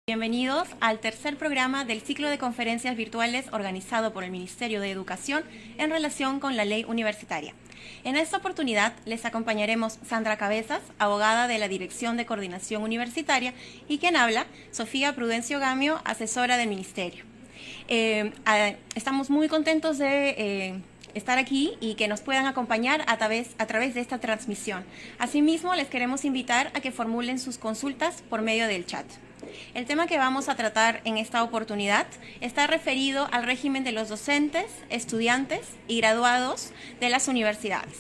Bienvenidos al tercer programa del ciclo de conferencias virtuales organizado por el Ministerio de Educación en relación con la ley universitaria. En esta oportunidad les acompañaremos Sandra Cabezas, abogada de la Dirección de Coordinación Universitaria, y quien habla, Sofía Prudencio Gamio, asesora del Ministerio. Estamos muy contentos de estar aquí y que nos puedan acompañar a través de esta transmisión. Asimismo, les queremos invitar a que formulen sus consultas por medio del chat. El tema que vamos a tratar en esta oportunidad está referido al régimen de los docentes, estudiantes y graduados de las universidades.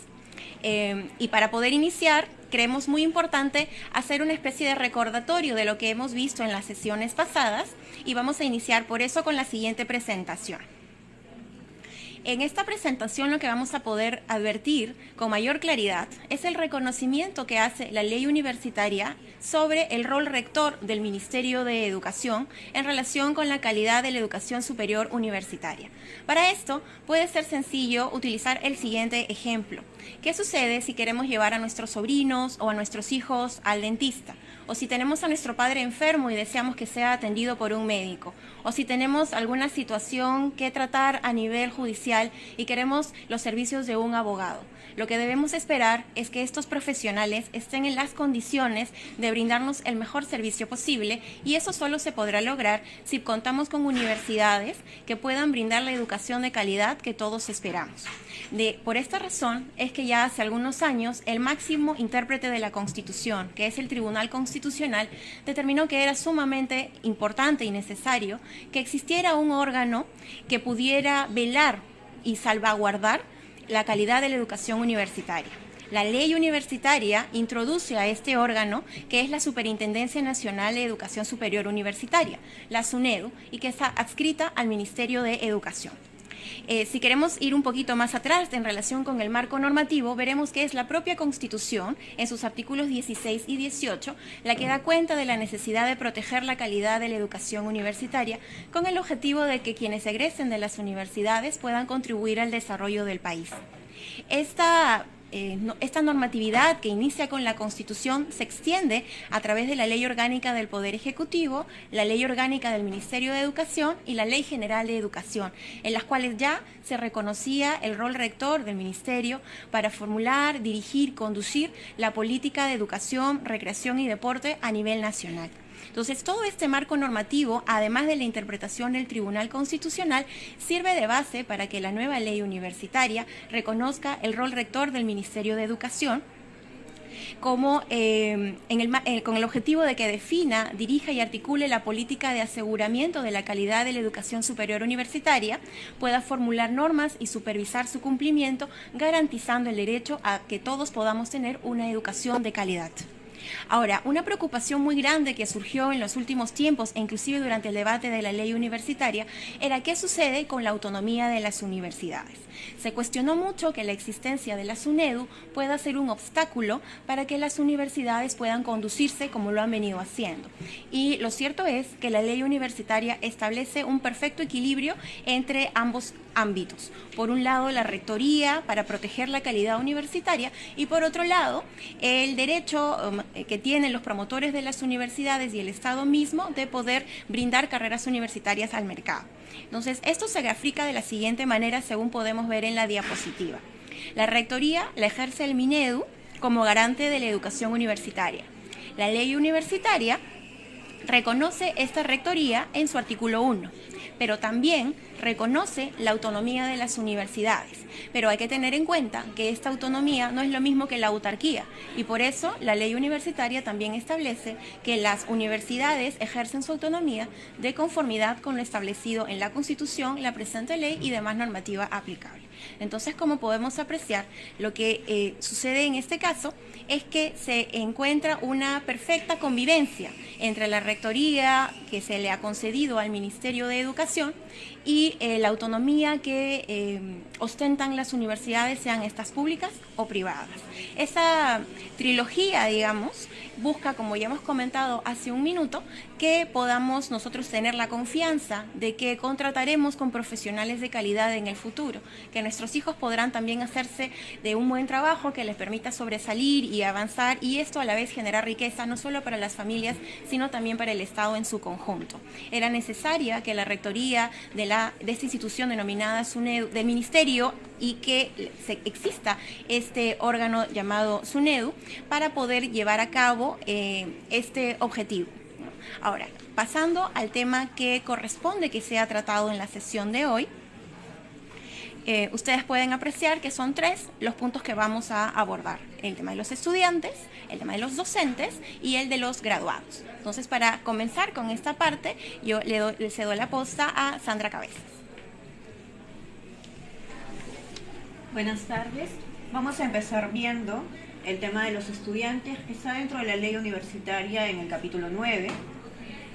Y para poder iniciar, creemos muy importante hacer una especie de recordatorio de lo que hemos visto en las sesiones pasadas y vamos a iniciar por eso con la siguiente presentación. En esta presentación lo que vamos a poder advertir con mayor claridad es el reconocimiento que hace la ley universitaria sobre el rol rector del Ministerio de Educación en relación con la calidad de la educación superior universitaria. Para esto puede ser sencillo utilizar el siguiente ejemplo. ¿Qué sucede si queremos llevar a nuestros sobrinos o a nuestros hijos al dentista? O si tenemos a nuestro padre enfermo y deseamos que sea atendido por un médico, o si tenemos alguna situación que tratar a nivel judicial y queremos los servicios de un abogado. Lo que debemos esperar es que estos profesionales estén en las condiciones de brindarnos el mejor servicio posible, y eso solo se podrá lograr si contamos con universidades que puedan brindar la educación de calidad que todos esperamos. Por esta razón es que ya hace algunos años el máximo intérprete de la Constitución, que es el Tribunal Constitucional, determinó que era sumamente importante y necesario que existiera un órgano que pudiera velar y salvaguardar la calidad de la educación universitaria. La ley universitaria introduce a este órgano, que es la Superintendencia Nacional de Educación Superior Universitaria, la SUNEDU, y que está adscrita al Ministerio de Educación. Si queremos ir un poquito más atrás en relación con el marco normativo, veremos que es la propia Constitución, en sus artículos 16 y 18, la que da cuenta de la necesidad de proteger la calidad de la educación universitaria, con el objetivo de que quienes egresen de las universidades puedan contribuir al desarrollo del país. Esta normatividad que inicia con la Constitución se extiende a través de la Ley Orgánica del Poder Ejecutivo, la Ley Orgánica del Ministerio de Educación y la Ley General de Educación, en las cuales ya se reconocía el rol rector del Ministerio para formular, dirigir, conducir la política de educación, recreación y deporte a nivel nacional. Entonces, todo este marco normativo, además de la interpretación del Tribunal Constitucional, sirve de base para que la nueva ley universitaria reconozca el rol rector del Ministerio de Educación como con el objetivo de que defina, dirija y articule la política de aseguramiento de la calidad de la educación superior universitaria, pueda formular normas y supervisar su cumplimiento, garantizando el derecho a que todos podamos tener una educación de calidad. Ahora, una preocupación muy grande que surgió en los últimos tiempos e inclusive durante el debate de la ley universitaria era qué sucede con la autonomía de las universidades. Se cuestionó mucho que la existencia de la SUNEDU pueda ser un obstáculo para que las universidades puedan conducirse como lo han venido haciendo. Y lo cierto es que la ley universitaria establece un perfecto equilibrio entre ambos ámbitos. Por un lado, la rectoría para proteger la calidad universitaria y por otro lado, el derecho que tienen los promotores de las universidades y el Estado mismo de poder brindar carreras universitarias al mercado. Entonces, esto se grafica de la siguiente manera según podemos ver en la diapositiva. La rectoría la ejerce el Minedu como garante de la educación universitaria. La ley universitaria reconoce esta rectoría en su artículo 1, pero también reconoce la autonomía de las universidades. Pero hay que tener en cuenta que esta autonomía no es lo mismo que la autarquía, y por eso la ley universitaria también establece que las universidades ejercen su autonomía de conformidad con lo establecido en la Constitución, la presente ley y demás normativa aplicable. Entonces, como podemos apreciar, lo que sucede en este caso es que se encuentra una perfecta convivencia entre la rectoría que se le ha concedido al Ministerio de Educación y la autonomía que ostentan las universidades, sean estas públicas o privadas. Esa trilogía, digamos, busca, como ya hemos comentado hace un minuto, que podamos nosotros tener la confianza de que contrataremos con profesionales de calidad en el futuro, que nuestros hijos podrán también hacerse de un buen trabajo que les permita sobresalir y avanzar, y esto a la vez generar riqueza no solo para las familias, sino también para el Estado en su conjunto. Era necesaria que la rectoría de esta institución denominada SUNEDU, del Ministerio, y que exista este órgano llamado SUNEDU para poder llevar a cabo este objetivo. Ahora, pasando al tema que corresponde que sea tratado en la sesión de hoy, ustedes pueden apreciar que son 3 los puntos que vamos a abordar: el tema de los estudiantes, el tema de los docentes y el de los graduados. Entonces, para comenzar con esta parte, yo le cedo la posta a Sandra Cabezas. Buenas tardes. Vamos a empezar viendo el tema de los estudiantes, que está dentro de la ley universitaria en el capítulo 9.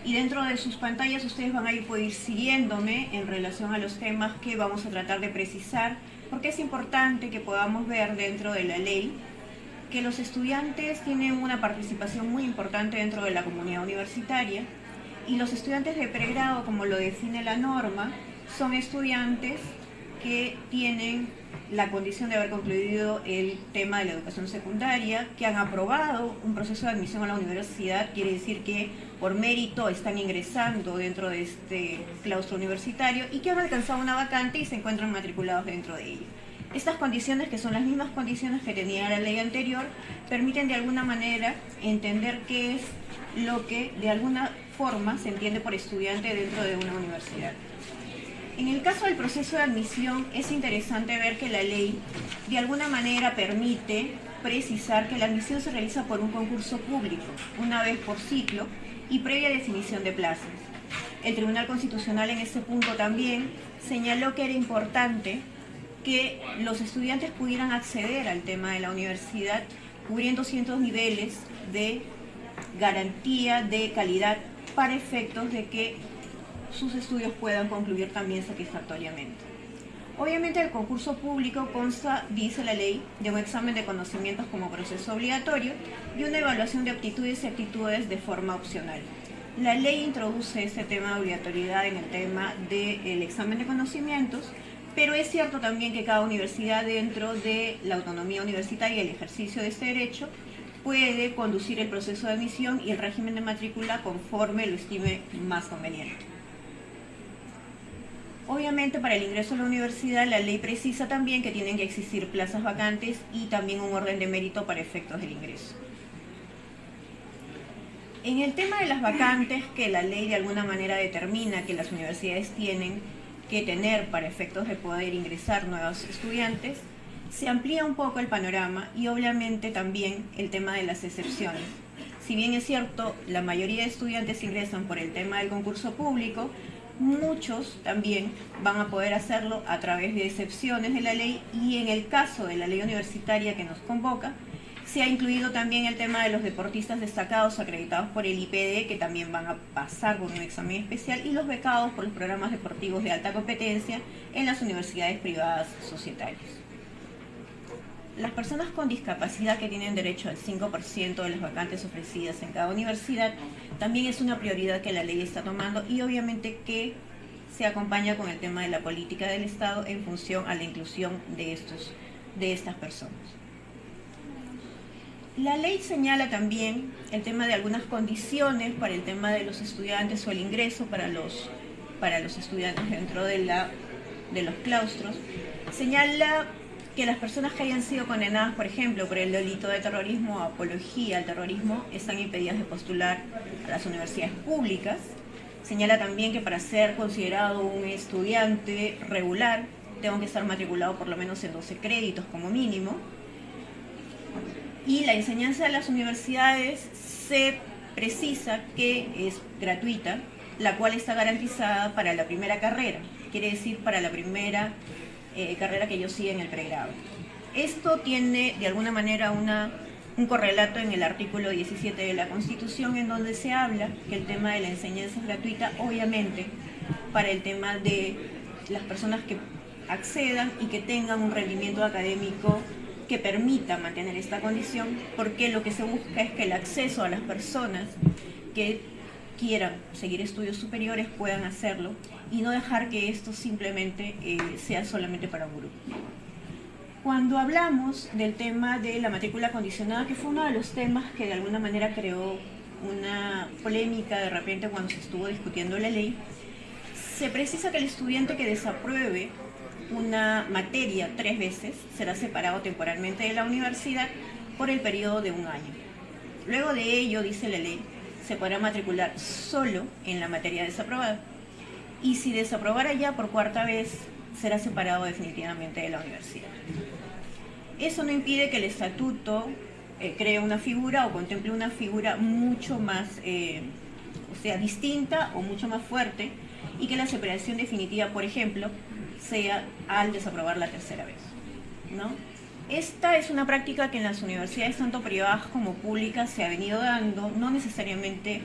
Y dentro de sus pantallas ustedes van a poder ir siguiéndome en relación a los temas que vamos a tratar de precisar, porque es importante que podamos ver dentro de la ley que los estudiantes tienen una participación muy importante dentro de la comunidad universitaria, y los estudiantes de pregrado, como lo define la norma, son estudiantes que tienen la condición de haber concluido el tema de la educación secundaria, que han aprobado un proceso de admisión a la universidad, quiere decir que por mérito están ingresando dentro de este claustro universitario, y que han alcanzado una vacante y se encuentran matriculados dentro de ella. Estas condiciones, que son las mismas condiciones que tenía la ley anterior, permiten de alguna manera entender qué es lo que de alguna forma se entiende por estudiante dentro de una universidad. En el caso del proceso de admisión, es interesante ver que la ley de alguna manera permite precisar que la admisión se realiza por un concurso público, una vez por ciclo y previa definición de plazas. El Tribunal Constitucional en este punto también señaló que era importante que los estudiantes pudieran acceder al tema de la universidad cubriendo ciertos niveles de garantía de calidad para efectos de que sus estudios puedan concluir también satisfactoriamente. Obviamente el concurso público consta, dice la ley, de un examen de conocimientos como proceso obligatorio y una evaluación de aptitudes y actitudes de forma opcional. La ley introduce este tema de obligatoriedad en el tema del examen de conocimientos, pero es cierto también que cada universidad, dentro de la autonomía universitaria y el ejercicio de este derecho, puede conducir el proceso de admisión y el régimen de matrícula conforme lo estime más conveniente. Obviamente, para el ingreso a la universidad, la ley precisa también que tienen que existir plazas vacantes y también un orden de mérito para efectos del ingreso. En el tema de las vacantes, que la ley de alguna manera determina que las universidades tienen que tener para efectos de poder ingresar nuevos estudiantes, se amplía un poco el panorama y obviamente también el tema de las excepciones. Si bien es cierto, la mayoría de estudiantes ingresan por el tema del concurso público, muchos también van a poder hacerlo a través de excepciones de la ley, y en el caso de la ley universitaria que nos convoca, se ha incluido también el tema de los deportistas destacados acreditados por el IPD, que también van a pasar por un examen especial, y los becados por los programas deportivos de alta competencia en las universidades privadas societarias. Las personas con discapacidad, que tienen derecho al 5% de las vacantes ofrecidas en cada universidad, también es una prioridad que la ley está tomando, y obviamente que se acompaña con el tema de la política del Estado en función a la inclusión de estas personas. La ley señala también el tema de algunas condiciones para el tema de los estudiantes o el ingreso para los estudiantes dentro de los claustros. Señala que las personas que hayan sido condenadas, por ejemplo, por el delito de terrorismo o apología al terrorismo, están impedidas de postular a las universidades públicas. Señala también que para ser considerado un estudiante regular, tengo que estar matriculado por lo menos en 12 créditos como mínimo. Y la enseñanza de las universidades se precisa que es gratuita, la cual está garantizada para la primera carrera, quiere decir para la primera carrera que ellos siguen en el pregrado. Esto tiene de alguna manera un correlato en el artículo 17 de la Constitución, en donde se habla que el tema de la enseñanza es gratuita, obviamente para el tema de las personas que accedan y que tengan un rendimiento académico que permita mantener esta condición, porque lo que se busca es que el acceso a las personas que quieran seguir estudios superiores puedan hacerlo y no dejar que esto simplemente sea solamente para un grupo. Cuando hablamos del tema de la matrícula condicionada, que fue uno de los temas que de alguna manera creó una polémica de repente cuando se estuvo discutiendo la ley, se precisa que el estudiante que desapruebe una materia 3 veces será separado temporalmente de la universidad por el periodo de 1 año. Luego de ello, dice la ley, se podrá matricular solo en la materia desaprobada. Y si desaprobara ya por 4ª vez, será separado definitivamente de la universidad. Eso no impide que el estatuto cree una figura o contemple una figura mucho más, distinta o mucho más fuerte, y que la separación definitiva, por ejemplo, sea al desaprobar la 3ª vez, ¿no? Esta es una práctica que en las universidades, tanto privadas como públicas, se ha venido dando, no necesariamente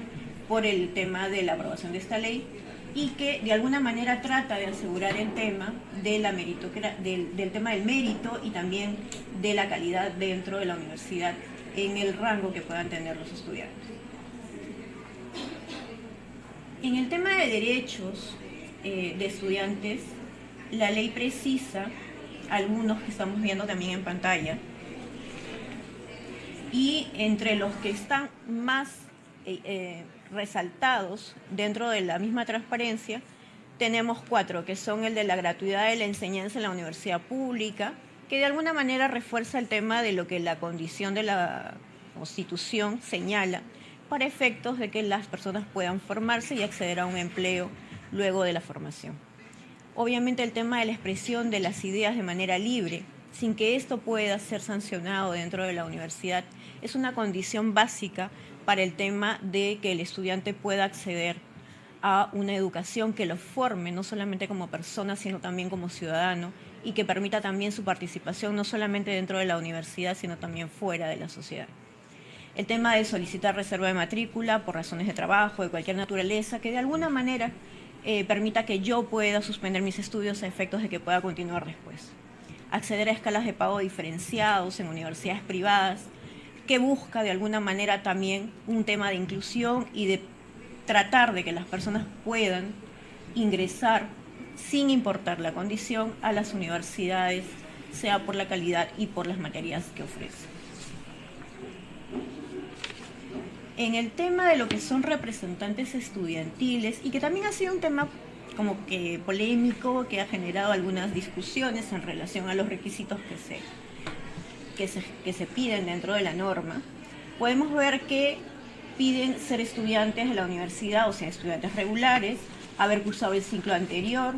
por el tema de la aprobación de esta ley, y que de alguna manera trata de asegurar el tema de la del tema del mérito y también de la calidad dentro de la universidad en el rango que puedan tener los estudiantes. En el tema de derechos de estudiantes, la ley precisa algunos que estamos viendo también en pantalla, y entre los que están más resaltados dentro de la misma transparencia, tenemos 4, que son el de la gratuidad de la enseñanza en la universidad pública, que de alguna manera refuerza el tema de lo que la condición de la Constitución señala, para efectos de que las personas puedan formarse y acceder a un empleo luego de la formación. Obviamente el tema de la expresión de las ideas de manera libre, sin que esto pueda ser sancionado dentro de la universidad, es una condición básica para el tema de que el estudiante pueda acceder a una educación que lo forme no solamente como persona, sino también como ciudadano, y que permita también su participación no solamente dentro de la universidad, sino también fuera de la sociedad. El tema de solicitar reserva de matrícula por razones de trabajo, de cualquier naturaleza, que de alguna manera permita que yo pueda suspender mis estudios a efectos de que pueda continuar después. Acceder a escalas de pago diferenciados en universidades privadas, que busca de alguna manera también un tema de inclusión y de tratar de que las personas puedan ingresar sin importar la condición a las universidades, sea por la calidad y por las materias que ofrecen. En el tema de lo que son representantes estudiantiles, y que también ha sido un tema como que polémico, que ha generado algunas discusiones en relación a los requisitos que se piden dentro de la norma, podemos ver que piden ser estudiantes de la universidad, o sea, estudiantes regulares, haber cursado el ciclo anterior,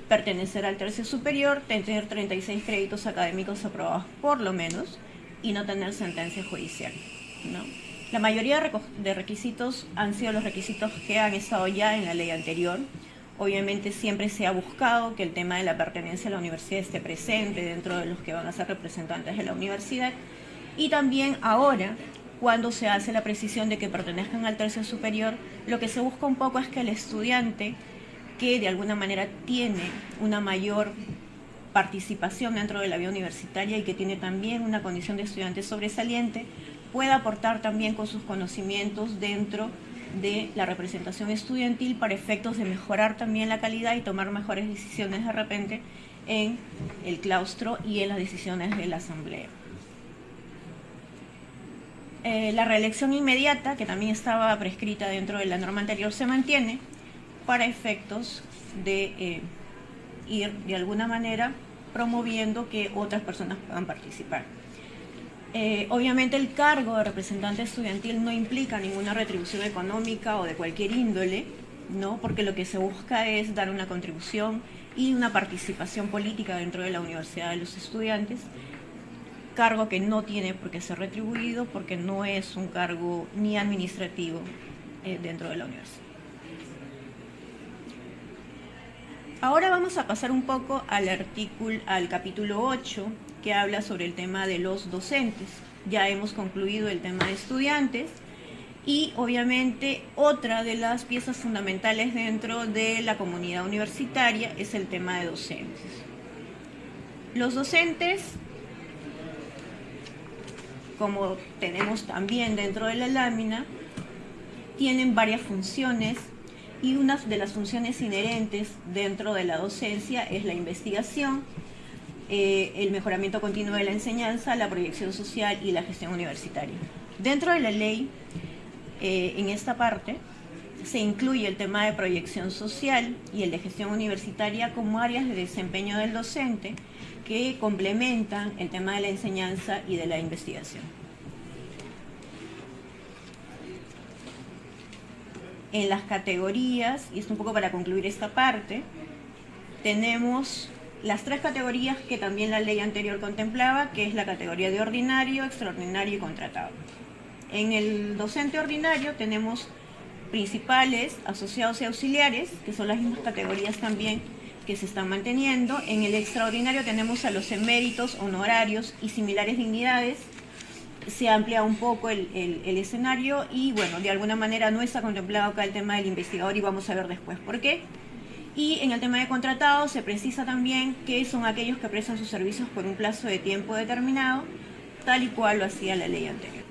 pertenecer al tercio superior, tener 36 créditos académicos aprobados por lo menos, y no tener sentencia judicial, ¿no? La mayoría de requisitos han sido los requisitos que han estado ya en la ley anterior. Obviamente siempre se ha buscado que el tema de la pertenencia a la universidad esté presente dentro de los que van a ser representantes de la universidad. Y también ahora, cuando se hace la precisión de que pertenezcan al tercio superior, lo que se busca un poco es que el estudiante que de alguna manera tiene una mayor participación dentro de la vida universitaria y que tiene también una condición de estudiante sobresaliente, pueda aportar también con sus conocimientos dentro de la representación estudiantil para efectos de mejorar también la calidad y tomar mejores decisiones de repente en el claustro y en las decisiones de la asamblea. La reelección inmediata, que también estaba prescrita dentro de la norma anterior, se mantiene para efectos de ir de alguna manera promoviendo que otras personas puedan participar. Obviamente el cargo de representante estudiantil no implica ninguna retribución económica o de cualquier índole, ¿no? Porque lo que se busca es dar una contribución y una participación política dentro de la universidad de los estudiantes, cargo que no tiene por qué ser retribuido porque no es un cargo ni administrativo dentro de la universidad. Ahora vamos a pasar un poco al capítulo 8, que habla sobre el tema de los docentes. Ya hemos concluido el tema de estudiantes y obviamente otra de las piezas fundamentales dentro de la comunidad universitaria es el tema de docentes. Los docentes como tenemos también dentro de la lámina, tienen varias funciones y una de las funciones inherentes dentro de la docencia es la investigación, el mejoramiento continuo de la enseñanza, la proyección social y la gestión universitaria. Dentro de la ley, en esta parte, se incluye el tema de proyección social y el de gestión universitaria como áreas de desempeño del docente que complementan el tema de la enseñanza y de la investigación. En las categorías, y esto un poco para concluir esta parte, tenemos las 3 categorías que también la ley anterior contemplaba, que es la categoría de ordinario, extraordinario y contratado. En el docente ordinario tenemos principales, asociados y auxiliares, que son las mismas categorías también que se están manteniendo. En el extraordinario tenemos a los eméritos, honorarios y similares dignidades. Se amplía un poco el escenario y, bueno, de alguna manera no está contemplado acá el tema del investigador y vamos a ver después por qué. Y en el tema de contratados se precisa también que son aquellos que prestan sus servicios por un plazo de tiempo determinado, tal y cual lo hacía la ley anterior.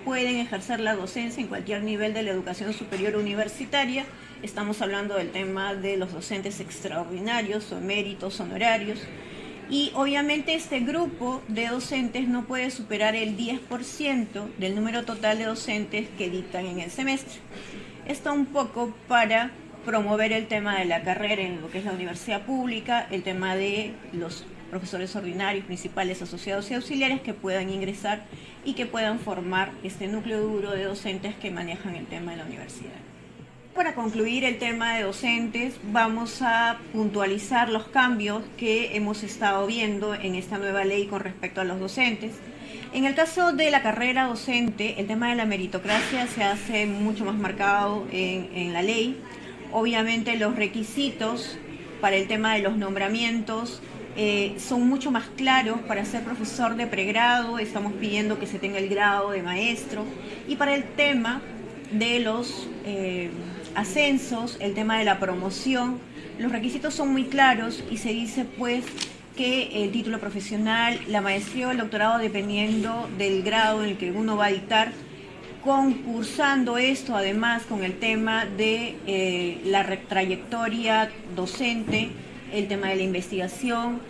Pueden ejercer la docencia en cualquier nivel de la educación superior universitaria. Estamos hablando del tema de los docentes extraordinarios o eméritos, honorarios. Y obviamente este grupo de docentes no puede superar el 10% del número total de docentes que dictan en el semestre. Esto un poco para promover el tema de la carrera en lo que es la universidad pública, el tema de los profesores ordinarios, principales, asociados y auxiliares que puedan ingresar y que puedan formar este núcleo duro de docentes que manejan el tema de la universidad. Para concluir el tema de docentes, vamos a puntualizar los cambios que hemos estado viendo en esta nueva ley con respecto a los docentes. En el caso de la carrera docente, el tema de la meritocracia se hace mucho más marcado en la ley. Obviamente los requisitos para el tema de los nombramientos son mucho más claros. Para ser profesor de pregrado estamos pidiendo que se tenga el grado de maestro, y para el tema de los ascensos, el tema de la promoción, los requisitos son muy claros y se dice pues que el título profesional, la maestría o el doctorado, dependiendo del grado en el que uno va a dictar, concursando esto además con el tema de la trayectoria docente, el tema de la investigación,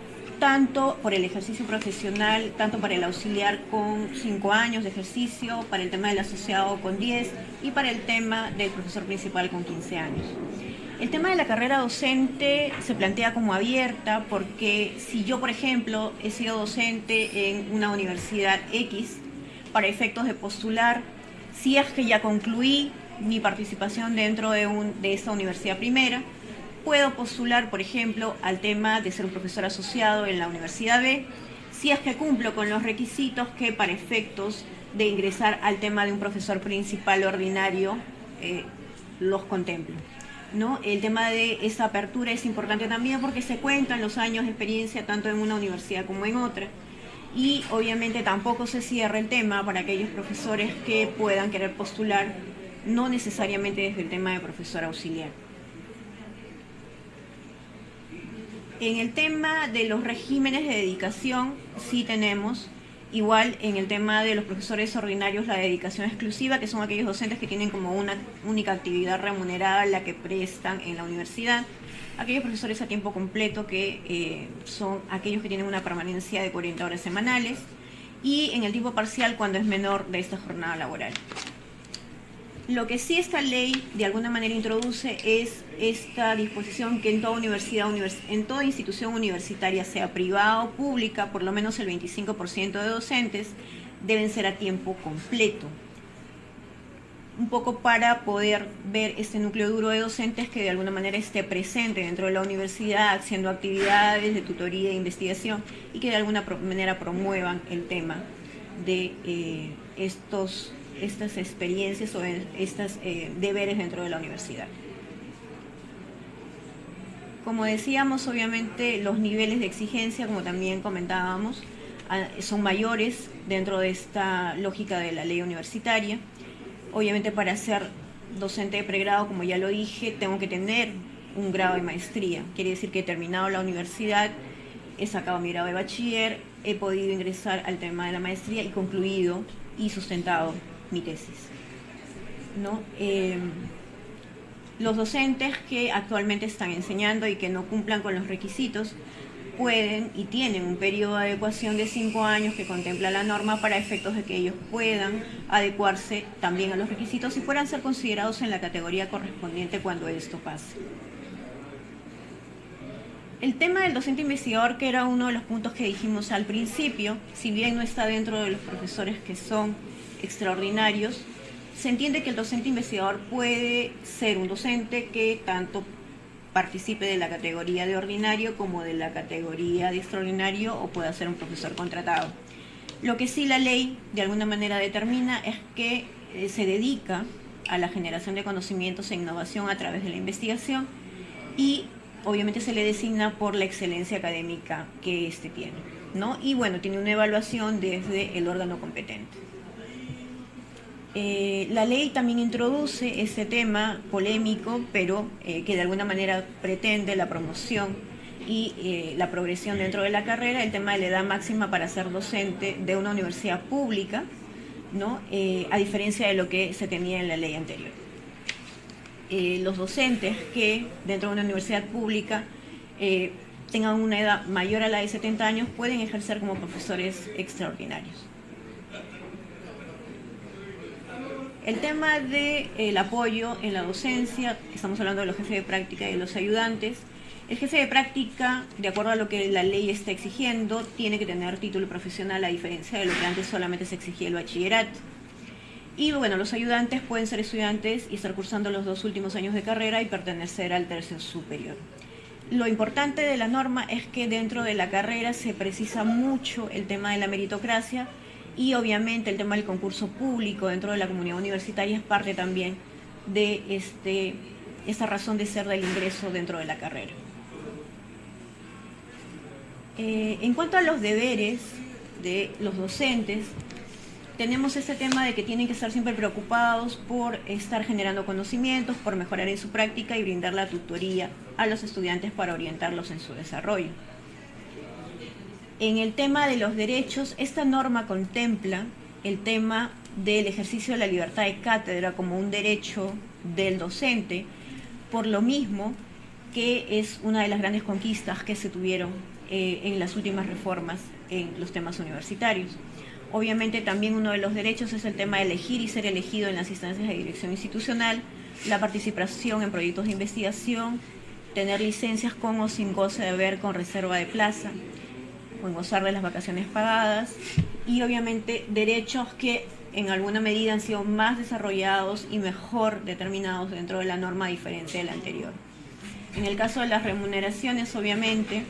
tanto por el ejercicio profesional, tanto para el auxiliar con 5 años de ejercicio, para el tema del asociado con 10 y para el tema del profesor principal con 15 años. El tema de la carrera docente se plantea como abierta porque si yo, por ejemplo, he sido docente en una universidad X, para efectos de postular, si es que ya concluí mi participación dentro de esta universidad primera, puedo postular, por ejemplo, al tema de ser un profesor asociado en la Universidad B, si es que cumplo con los requisitos que para efectos de ingresar al tema de un profesor principal ordinario los contemplo, ¿no? El tema de esa apertura es importante también porque se cuentan los años de experiencia tanto en una universidad como en otra. Y obviamente tampoco se cierra el tema para aquellos profesores que puedan querer postular, no necesariamente desde el tema de profesor auxiliar. En el tema de los regímenes de dedicación, sí tenemos, igual en el tema de los profesores ordinarios, la dedicación exclusiva, que son aquellos docentes que tienen como una única actividad remunerada la que prestan en la universidad. Aquellos profesores a tiempo completo que son aquellos que tienen una permanencia de 40 horas semanales, y en el tiempo parcial cuando es menor de esta jornada laboral. Lo que sí esta ley de alguna manera introduce es esta disposición que en toda universidad, en toda institución universitaria, sea privada o pública, por lo menos el 25% de docentes deben ser a tiempo completo. Un poco para poder ver este núcleo duro de docentes que de alguna manera esté presente dentro de la universidad, haciendo actividades de tutoría e investigación y que de alguna manera promuevan el tema de estas experiencias o estos deberes dentro de la universidad. Como decíamos, obviamente los niveles de exigencia, como también comentábamos, son mayores dentro de esta lógica de la ley universitaria. Obviamente para ser docente de pregrado, como ya lo dije, tengo que tener un grado de maestría. Quiere decir que he terminado la universidad, he sacado mi grado de bachiller, he podido ingresar al tema de la maestría y concluido y sustentado mi tesis, ¿no? Los docentes que actualmente están enseñando y que no cumplan con los requisitos pueden y tienen un periodo de adecuación de 5 años que contempla la norma para efectos de que ellos puedan adecuarse también a los requisitos y puedan ser considerados en la categoría correspondiente cuando esto pase. El tema del docente investigador, que era uno de los puntos que dijimos al principio, si bien no está dentro de los profesores que son extraordinarios, se entiende que el docente investigador puede ser un docente que tanto participe de la categoría de ordinario como de la categoría de extraordinario o pueda ser un profesor contratado. Lo que sí la ley de alguna manera determina es que se dedica a la generación de conocimientos e innovación a través de la investigación y obviamente se le designa por la excelencia académica que éste tiene, ¿no? Y bueno, tiene una evaluación desde el órgano competente. La ley también introduce este tema polémico, pero que de alguna manera pretende la promoción y la progresión dentro de la carrera, el tema de la edad máxima para ser docente de una universidad pública, ¿no? A diferencia de lo que se tenía en la ley anterior. Los docentes que dentro de una universidad pública tengan una edad mayor a la de 70 años pueden ejercer como profesores extraordinarios. El tema del apoyo en la docencia, estamos hablando de los jefes de práctica y de los ayudantes. El jefe de práctica, de acuerdo a lo que la ley está exigiendo, tiene que tener título profesional a diferencia de lo que antes solamente se exigía el bachillerato. Y bueno, los ayudantes pueden ser estudiantes y estar cursando los 2 últimos años de carrera y pertenecer al tercio superior. Lo importante de la norma es que dentro de la carrera se precisa mucho el tema de la meritocracia y obviamente el tema del concurso público dentro de la comunidad universitaria es parte también de esta razón de ser del ingreso dentro de la carrera. En cuanto a los deberes de los docentes, tenemos este tema de que tienen que estar siempre preocupados por estar generando conocimientos, por mejorar en su práctica y brindar la tutoría a los estudiantes para orientarlos en su desarrollo. En el tema de los derechos, esta norma contempla el tema del ejercicio de la libertad de cátedra como un derecho del docente, por lo mismo que es una de las grandes conquistas que se tuvieron en las últimas reformas en los temas universitarios. Obviamente también uno de los derechos es el tema de elegir y ser elegido en las instancias de dirección institucional, la participación en proyectos de investigación, tener licencias con o sin goce de haber con reserva de plaza, o en gozar de las vacaciones pagadas, y obviamente derechos que en alguna medida han sido más desarrollados y mejor determinados dentro de la norma a diferencia de la anterior. En el caso de las remuneraciones, obviamente,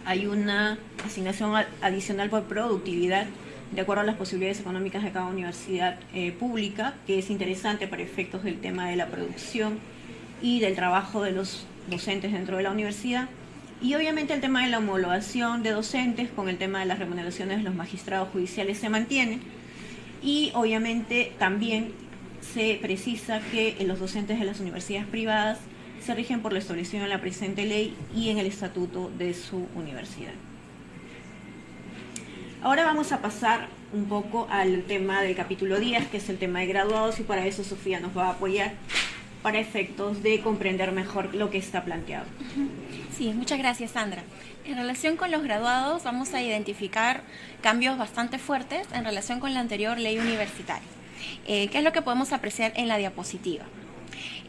hay una asignación adicional por productividad de acuerdo a las posibilidades económicas de cada universidad pública, que es interesante para efectos del tema de la producción y del trabajo de los docentes dentro de la universidad. Y obviamente el tema de la homologación de docentes con el tema de las remuneraciones de los magistrados judiciales se mantiene. Y obviamente también se precisa que los docentes de las universidades privadas se rigen por lo establecido en la presente ley y en el estatuto de su universidad. Ahora vamos a pasar un poco al tema del capítulo 10, que es el tema de graduados, y para eso Sofía nos va a apoyar para efectos de comprender mejor lo que está planteado. Sí, muchas gracias, Sandra. En relación con los graduados, vamos a identificar cambios bastante fuertes en relación con la anterior ley universitaria. ¿Qué es lo que podemos apreciar en la diapositiva?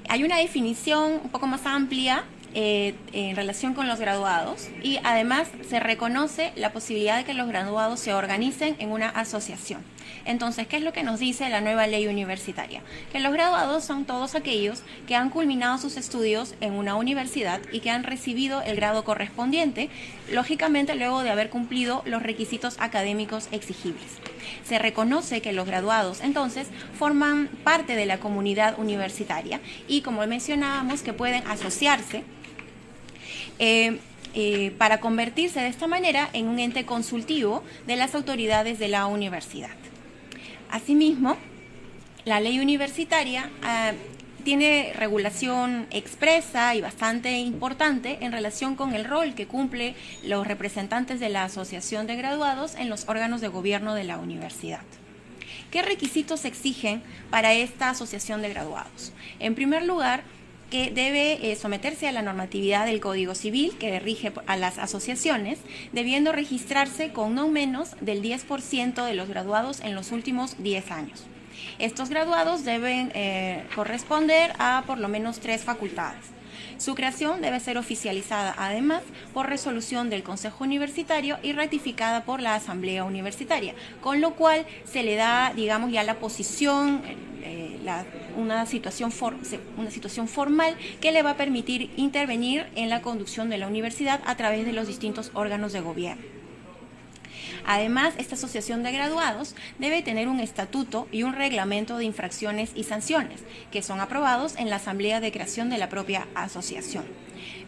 Hay una definición un poco más amplia en relación con los graduados y además se reconoce la posibilidad de que los graduados se organicen en una asociación. Entonces, ¿qué es lo que nos dice la nueva ley universitaria? Que los graduados son todos aquellos que han culminado sus estudios en una universidad y que han recibido el grado correspondiente, lógicamente luego de haber cumplido los requisitos académicos exigibles. Se reconoce que los graduados entonces forman parte de la comunidad universitaria y, como mencionábamos, que pueden asociarse para convertirse de esta manera en un ente consultivo de las autoridades de la universidad. Asimismo, la ley universitaria tiene regulación expresa y bastante importante en relación con el rol que cumplen los representantes de la Asociación de Graduados en los órganos de gobierno de la universidad. ¿Qué requisitos se exigen para esta asociación de graduados? En primer lugar, que debe someterse a la normatividad del Código Civil que rige a las asociaciones, debiendo registrarse con no menos del 10% de los graduados en los últimos 10 años. Estos graduados deben corresponder a por lo menos 3 facultades. Su creación debe ser oficializada además por resolución del Consejo Universitario y ratificada por la Asamblea Universitaria, con lo cual se le da, digamos, ya la posición, una situación formal que le va a permitir intervenir en la conducción de la universidad a través de los distintos órganos de gobierno. Además, esta asociación de graduados debe tener un estatuto y un reglamento de infracciones y sanciones, que son aprobados en la asamblea de creación de la propia asociación.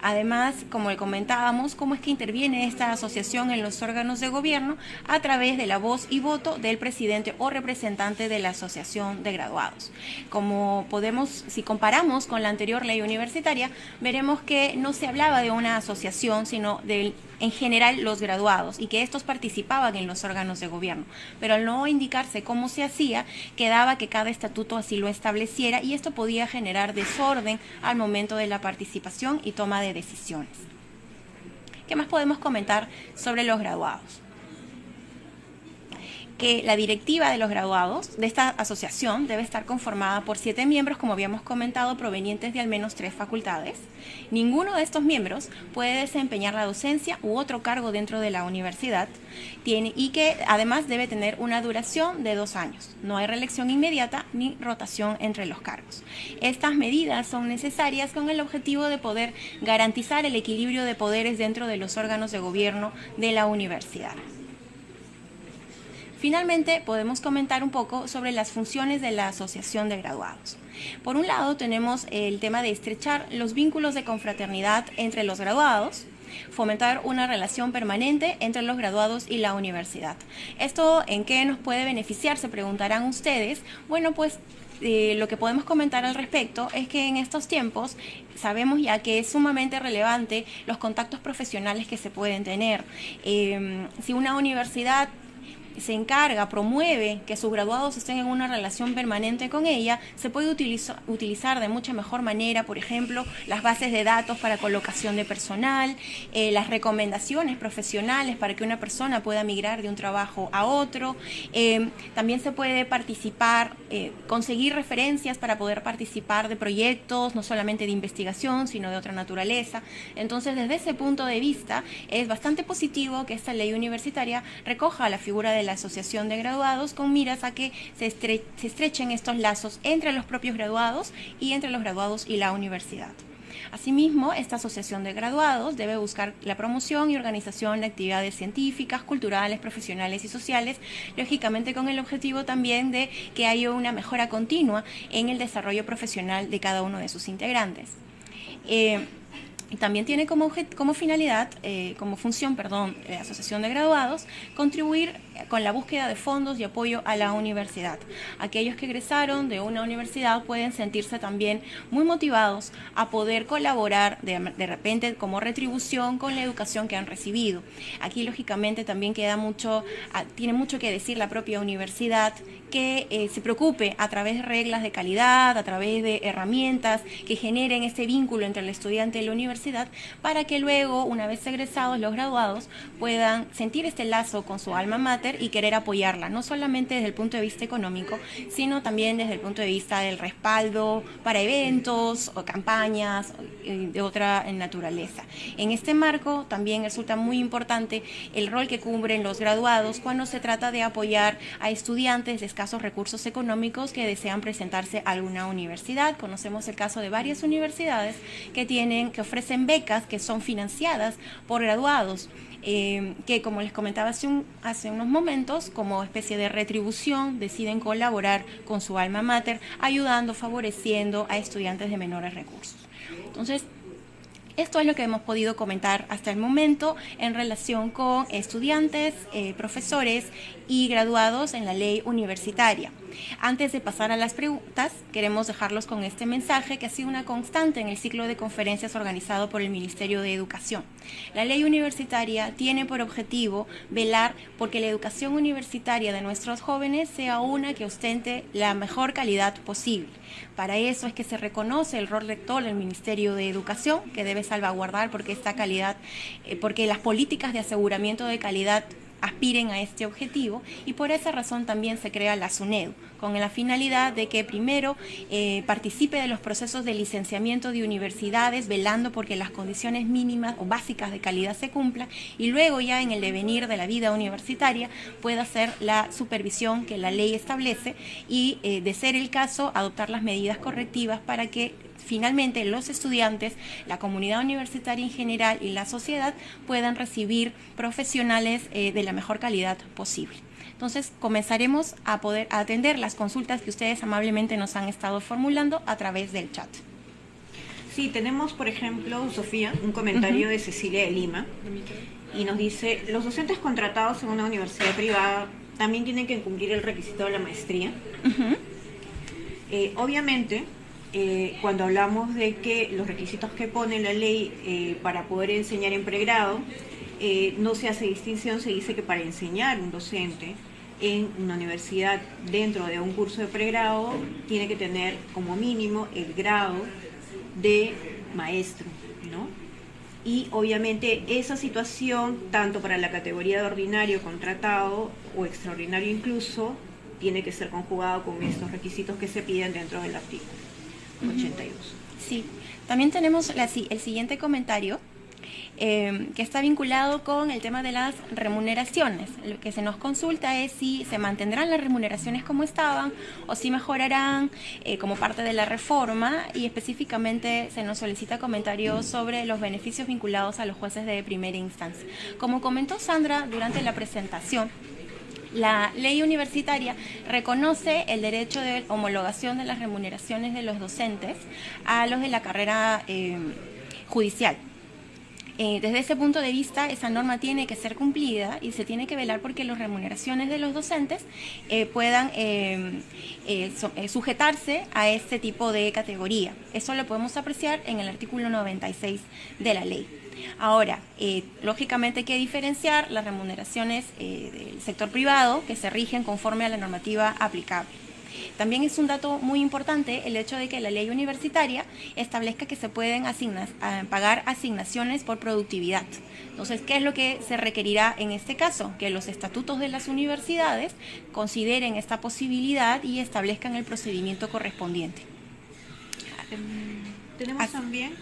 Además, como le comentábamos, cómo es que interviene esta asociación en los órganos de gobierno a través de la voz y voto del presidente o representante de la asociación de graduados. Como si comparamos con la anterior ley universitaria, veremos que no se hablaba de una asociación, sino en general los graduados, y que estos participaban en los órganos de gobierno, pero al no indicarse cómo se hacía, quedaba que cada estatuto así lo estableciera, y esto podía generar desorden al momento de la participación y toma de decisiones. ¿Qué más podemos comentar sobre los graduados? Que la directiva de los graduados de esta asociación debe estar conformada por 7 miembros, como habíamos comentado, provenientes de al menos 3 facultades. Ninguno de estos miembros puede desempeñar la docencia u otro cargo dentro de la universidad y que además debe tener una duración de 2 años. No hay reelección inmediata ni rotación entre los cargos. Estas medidas son necesarias con el objetivo de poder garantizar el equilibrio de poderes dentro de los órganos de gobierno de la universidad. Finalmente, podemos comentar un poco sobre las funciones de la Asociación de Graduados. Por un lado, tenemos el tema de estrechar los vínculos de confraternidad entre los graduados, fomentar una relación permanente entre los graduados y la universidad. ¿Esto en qué nos puede beneficiar?, se preguntarán ustedes. Bueno, pues lo que podemos comentar al respecto es que en estos tiempos sabemos ya que es sumamente relevante los contactos profesionales que se pueden tener. Si una universidad se encarga, promueve que sus graduados estén en una relación permanente con ella, se puede utilizar de mucha mejor manera, por ejemplo, las bases de datos para colocación de personal, las recomendaciones profesionales para que una persona pueda migrar de un trabajo a otro. También se puede participar, conseguir referencias para poder participar de proyectos, no solamente de investigación, sino de otra naturaleza. Entonces, desde ese punto de vista, es bastante positivo que esta ley universitaria recoja la figura de la Asociación de Graduados con miras a que se estrechen estos lazos entre los propios graduados y entre los graduados y la universidad. Asimismo, esta asociación de graduados debe buscar la promoción y organización de actividades científicas, culturales, profesionales y sociales, lógicamente con el objetivo también de que haya una mejora continua en el desarrollo profesional de cada uno de sus integrantes. Y también tiene como finalidad, como función, la Asociación de Graduados, contribuir con la búsqueda de fondos y apoyo a la universidad. Aquellos que egresaron de una universidad pueden sentirse también muy motivados a poder colaborar de repente como retribución con la educación que han recibido. Aquí lógicamente también tiene mucho que decir la propia universidad, que se preocupe a través de reglas de calidad, a través de herramientas que generen este vínculo entre el estudiante y la universidad, para que luego, una vez egresados los graduados, puedan sentir este lazo con su alma mater y querer apoyarla, no solamente desde el punto de vista económico, sino también desde el punto de vista del respaldo para eventos o campañas de otra naturaleza. En este marco también resulta muy importante el rol que cumplen los graduados cuando se trata de apoyar a estudiantes de escasos recursos económicos que desean presentarse a alguna universidad. Conocemos el caso de varias universidades que ofrecen becas que son financiadas por graduados, que, como les comentaba hace unos momentos, como especie de retribución, deciden colaborar con su alma mater, ayudando, favoreciendo a estudiantes de menores recursos. Entonces, esto es lo que hemos podido comentar hasta el momento en relación con estudiantes, profesores y graduados en la ley universitaria. Antes de pasar a las preguntas, queremos dejarlos con este mensaje que ha sido una constante en el ciclo de conferencias organizado por el Ministerio de Educación. La ley universitaria tiene por objetivo velar porque la educación universitaria de nuestros jóvenes sea una que ostente la mejor calidad posible. Para eso es que se reconoce el rol rector del Ministerio de Educación, que debe salvaguardar porque esta calidad, porque las políticas de aseguramiento de calidad aspiren a este objetivo, y por esa razón también se crea la SUNEDU, con la finalidad de que primero participe de los procesos de licenciamiento de universidades, velando porque las condiciones mínimas o básicas de calidad se cumplan, y luego ya en el devenir de la vida universitaria pueda hacer la supervisión que la ley establece y, de ser el caso, adoptar las medidas correctivas para que finalmente los estudiantes, la comunidad universitaria en general y la sociedad puedan recibir profesionales de la mejor calidad posible. Entonces comenzaremos a poder atender las consultas que ustedes amablemente nos han estado formulando a través del chat. Sí, tenemos, por ejemplo, Sofía, un comentario de Cecilia de Lima, y nos dice: los docentes contratados en una universidad privada también tienen que cumplir el requisito de la maestría. Obviamente, cuando hablamos de que los requisitos que pone la ley para poder enseñar en pregrado, no se hace distinción, se dice que para enseñar un docente en una universidad dentro de un curso de pregrado tiene que tener como mínimo el grado de maestro, ¿no? Y obviamente esa situación, tanto para la categoría de ordinario contratado o extraordinario incluso, tiene que ser conjugado con estos requisitos que se piden dentro del artículo 82. Sí, también tenemos el siguiente comentario que está vinculado con el tema de las remuneraciones. Lo que se nos consulta es si se mantendrán las remuneraciones como estaban o si mejorarán como parte de la reforma, y específicamente se nos solicita comentarios sobre los beneficios vinculados a los jueces de primera instancia. Como comentó Sandra durante la presentación, la ley universitaria reconoce el derecho de homologación de las remuneraciones de los docentes a los de la carrera judicial. Desde ese punto de vista, esa norma tiene que ser cumplida y se tiene que velar porque las remuneraciones de los docentes puedan sujetarse a este tipo de categoría. Eso lo podemos apreciar en el artículo 96 de la ley. Ahora, lógicamente hay que diferenciar las remuneraciones del sector privado, que se rigen conforme a la normativa aplicable. También es un dato muy importante el hecho de que la ley universitaria establezca que se pueden pagar asignaciones por productividad. Entonces, ¿qué es lo que se requerirá en este caso? Que los estatutos de las universidades consideren esta posibilidad y establezcan el procedimiento correspondiente. Tenemos también...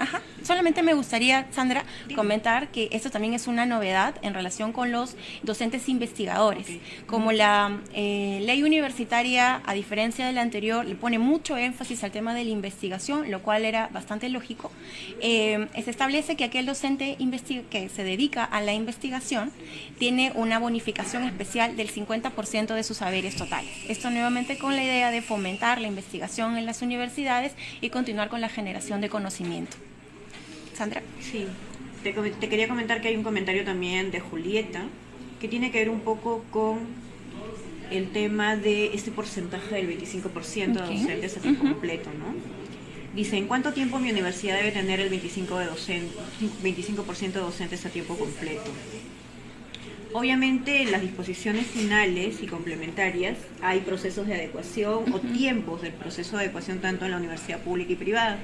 Solamente me gustaría, Sandra, comentar que esto también es una novedad en relación con los docentes investigadores. Como la ley universitaria, a diferencia de la anterior, le pone mucho énfasis al tema de la investigación, lo cual era bastante lógico, se establece que aquel docente que se dedica a la investigación tiene una bonificación especial del 50% de sus saberes totales. Esto nuevamente con la idea de fomentar la investigación en las universidades y continuar con la generación de conocimiento. Sandra. Sí, te quería comentar que hay un comentario también de Julieta que tiene que ver un poco con el tema de este porcentaje del 25% de docentes a tiempo completo, ¿no? Dice: ¿en cuánto tiempo mi universidad debe tener el 25% de docentes a tiempo completo? Obviamente en las disposiciones finales y complementarias hay procesos de adecuación o tiempos del proceso de adecuación tanto en la universidad pública y privada.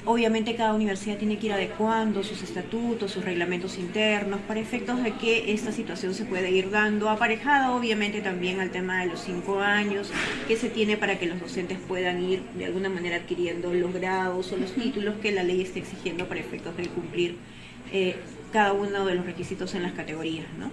Obviamente cada universidad tiene que ir adecuando sus estatutos, sus reglamentos internos para efectos de que esta situación se pueda ir dando, aparejada obviamente también al tema de los 5 años que se tiene para que los docentes puedan ir de alguna manera adquiriendo los grados o los títulos que la ley esté exigiendo para efectos de cumplir cada uno de los requisitos en las categorías, ¿no?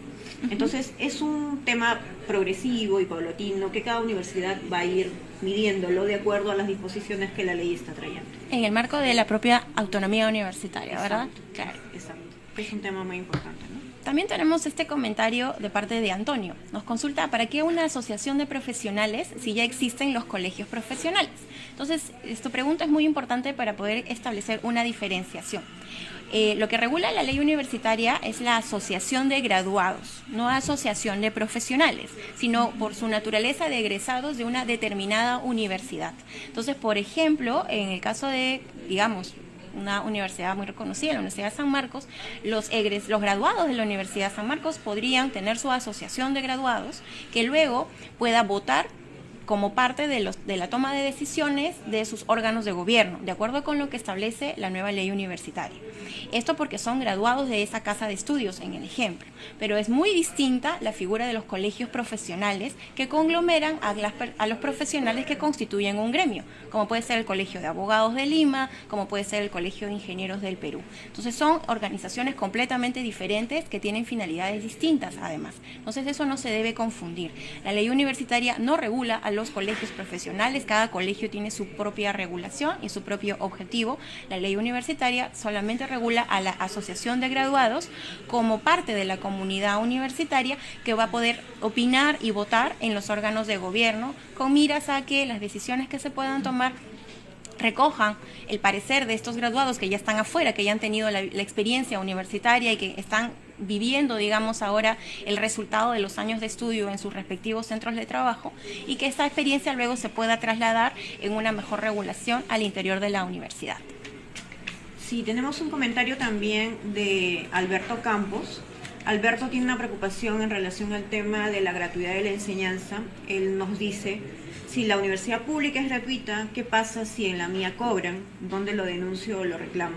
Entonces es un tema progresivo y paulatino que cada universidad va a ir midiéndolo de acuerdo a las disposiciones que la ley está trayendo. En el marco de la propia autonomía universitaria, ¿verdad? Claro, exacto. Es un tema muy importante, ¿no? También tenemos este comentario de parte de Antonio. Nos consulta: ¿para qué una asociación de profesionales si ya existen los colegios profesionales? Entonces, tu pregunta es muy importante para poder establecer una diferenciación. Lo que regula la ley universitaria es la asociación de graduados, no asociación de profesionales, sino por su naturaleza de egresados de una determinada universidad. Entonces, por ejemplo, en el caso de, digamos, una universidad muy reconocida, la Universidad de San Marcos, los graduados de la Universidad de San Marcos podrían tener su asociación de graduados que luego pueda votar como parte de la toma de decisiones de sus órganos de gobierno, de acuerdo con lo que establece la nueva ley universitaria. Esto porque son graduados de esa casa de estudios, en el ejemplo. Pero es muy distinta la figura de los colegios profesionales que conglomeran a los profesionales que constituyen un gremio, como puede ser el Colegio de Abogados de Lima, como puede ser el Colegio de Ingenieros del Perú. Entonces son organizaciones completamente diferentes que tienen finalidades distintas, además. Entonces eso no se debe confundir. La ley universitaria no regula a los colegios profesionales, cada colegio tiene su propia regulación y su propio objetivo. La ley universitaria solamente regula a la asociación de graduados como parte de la comunidad universitaria que va a poder opinar y votar en los órganos de gobierno con miras a que las decisiones que se puedan tomar recojan el parecer de estos graduados que ya están afuera, que ya han tenido la experiencia universitaria y que están viviendo, digamos, ahora el resultado de los años de estudio en sus respectivos centros de trabajo, y que esa experiencia luego se pueda trasladar en una mejor regulación al interior de la universidad. Sí, tenemos un comentario también de Alberto Campos. Alberto tiene una preocupación en relación al tema de la gratuidad de la enseñanza. Él nos dice: si la universidad pública es gratuita, ¿qué pasa si en la mía cobran? ¿Dónde lo denuncio o lo reclamo?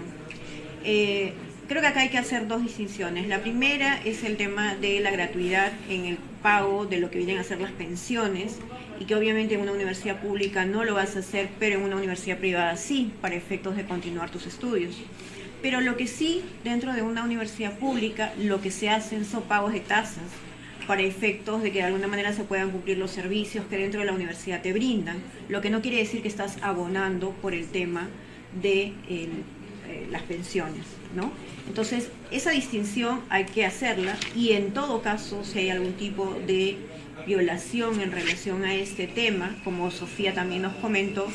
Creo que acá hay que hacer dos distinciones. La primera es el tema de la gratuidad en el pago de lo que vienen a ser las pensiones, y que obviamente en una universidad pública no lo vas a hacer, pero en una universidad privada sí, para efectos de continuar tus estudios. Pero lo que sí, dentro de una universidad pública, lo que se hacen son pagos de tasas para efectos de que de alguna manera se puedan cumplir los servicios que dentro de la universidad te brindan, lo que no quiere decir que estás abonando por el tema de las pensiones, ¿no? Entonces, esa distinción hay que hacerla, y en todo caso, si hay algún tipo de violación en relación a este tema, como Sofía también nos comentó,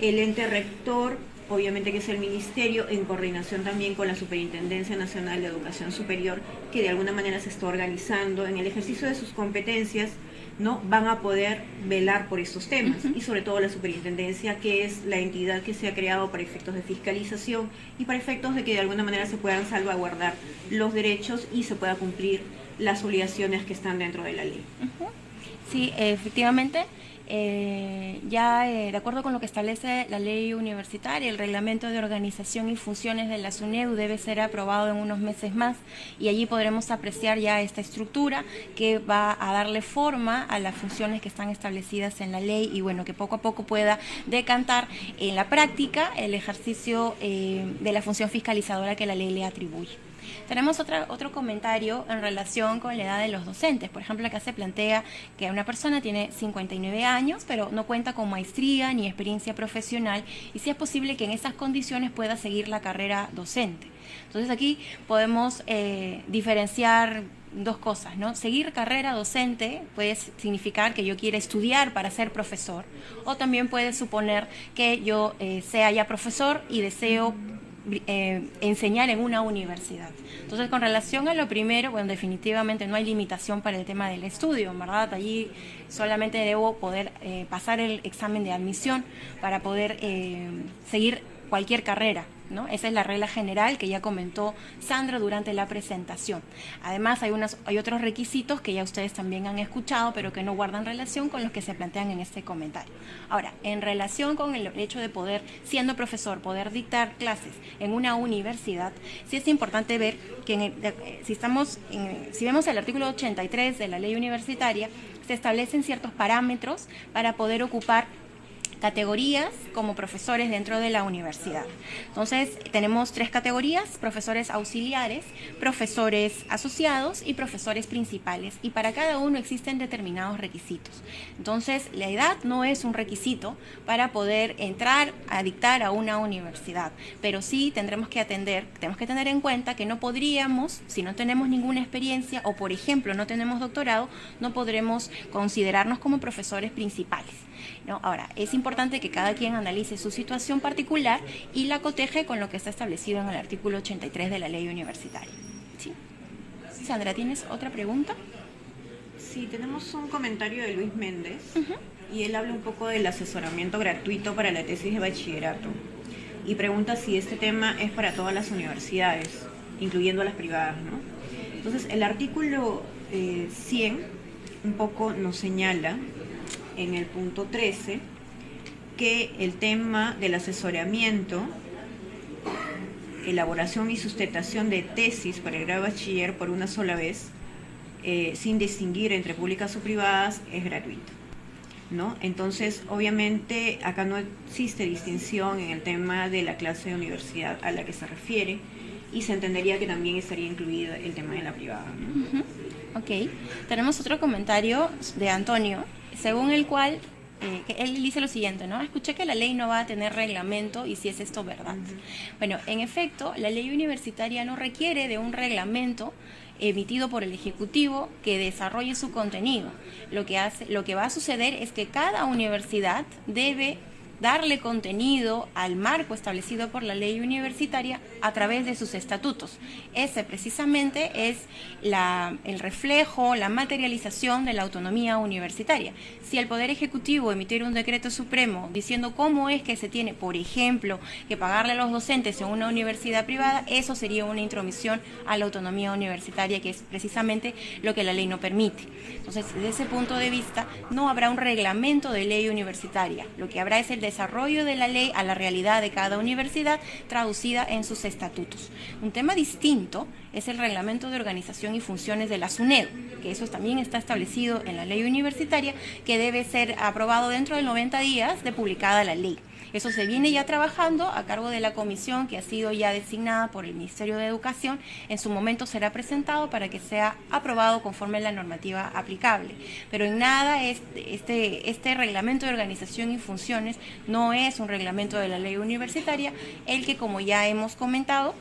el ente rector, obviamente que es el ministerio, en coordinación también con la Superintendencia Nacional de Educación Superior, que de alguna manera se está organizando en el ejercicio de sus competencias, ¿no? Van a poder velar por estos temas, y sobre todo la Superintendencia, que es la entidad que se ha creado para efectos de fiscalización y para efectos de que de alguna manera se puedan salvaguardar los derechos y se pueda cumplir las obligaciones que están dentro de la ley. Sí, efectivamente. De acuerdo con lo que establece la ley universitaria, el reglamento de organización y funciones de la SUNEDU debe ser aprobado en unos meses más, y allí podremos apreciar ya esta estructura que va a darle forma a las funciones que están establecidas en la ley, y bueno, que poco a poco pueda decantar en la práctica el ejercicio de la función fiscalizadora que la ley le atribuye. Tenemos otro comentario en relación con la edad de los docentes. Por ejemplo, acá se plantea que una persona tiene 59 años, pero no cuenta con maestría ni experiencia profesional, y si es posible que en esas condiciones pueda seguir la carrera docente. Entonces aquí podemos diferenciar dos cosas, ¿no? Seguir carrera docente puede significar que yo quiera estudiar para ser profesor, o también puede suponer que yo sea ya profesor y deseo enseñar en una universidad. Entonces, con relación a lo primero, bueno, definitivamente no hay limitación para el tema del estudio, ¿verdad? Allí solamente debo poder pasar el examen de admisión para poder seguir cualquier carrera, ¿no? Esa es la regla general que ya comentó Sandra durante la presentación. Además, hay otros requisitos que ya ustedes también han escuchado, pero que no guardan relación con los que se plantean en este comentario. Ahora, en relación con el hecho de poder, siendo profesor, poder dictar clases en una universidad, sí es importante ver que si vemos el artículo 83 de la ley universitaria, se establecen ciertos parámetros para poder ocupar categorías como profesores dentro de la universidad. Entonces, tenemos 3 categorías: profesores auxiliares, profesores asociados y profesores principales, y para cada uno existen determinados requisitos. Entonces, la edad no es un requisito para poder entrar a dictar a una universidad, pero sí tenemos que tener en cuenta que no podríamos, si no tenemos ninguna experiencia o, por ejemplo, no tenemos doctorado, no podremos considerarnos como profesores principales. ¿no? Ahora, es importante que cada quien analice su situación particular y la coteje con lo que está establecido en el artículo 83 de la ley universitaria. ¿Sí? Sandra, ¿tienes otra pregunta? Sí, tenemos un comentario de Luis Méndez, y él habla un poco del asesoramiento gratuito para la tesis de bachillerato y pregunta si este tema es para todas las universidades, incluyendo las privadas, ¿no? Entonces, el artículo 100 un poco nos señala en el punto 13 que el tema del asesoramiento, elaboración y sustentación de tesis para el grado de bachiller por una sola vez, sin distinguir entre públicas o privadas, es gratuito, ¿no? Entonces, obviamente, acá no existe distinción en el tema de la clase de universidad a la que se refiere, y se entendería que también estaría incluido el tema de la privada, ¿no? Ok, tenemos otro comentario de Antonio, según el cual que él dice lo siguiente, ¿no? Escuché que la ley no va a tener reglamento, y si es esto verdad. Bueno, en efecto, la ley universitaria no requiere de un reglamento emitido por el Ejecutivo que desarrolle su contenido. Lo que va a suceder es que cada universidad debe darle contenido al marco establecido por la ley universitaria a través de sus estatutos. Ese precisamente es el reflejo, la materialización de la autonomía universitaria. Si el Poder Ejecutivo emitiera un decreto supremo diciendo cómo es que se tiene, por ejemplo, que pagarle a los docentes en una universidad privada, eso sería una intromisión a la autonomía universitaria, que es precisamente lo que la ley no permite. Entonces, desde ese punto de vista, no habrá un reglamento de ley universitaria. Lo que habrá es el desarrollo de la ley a la realidad de cada universidad, traducida en sus estatutos. Un tema distinto es el reglamento de organización y funciones de la SUNEDU, que eso también está establecido en la ley universitaria, que debe ser aprobado dentro de 90 días de publicada la ley. Eso se viene ya trabajando a cargo de la comisión que ha sido ya designada por el Ministerio de Educación. En su momento será presentado para que sea aprobado conforme a la normativa aplicable. Pero en nada este reglamento de organización y funciones no es un reglamento de la ley universitaria, el que, como ya hemos comentado,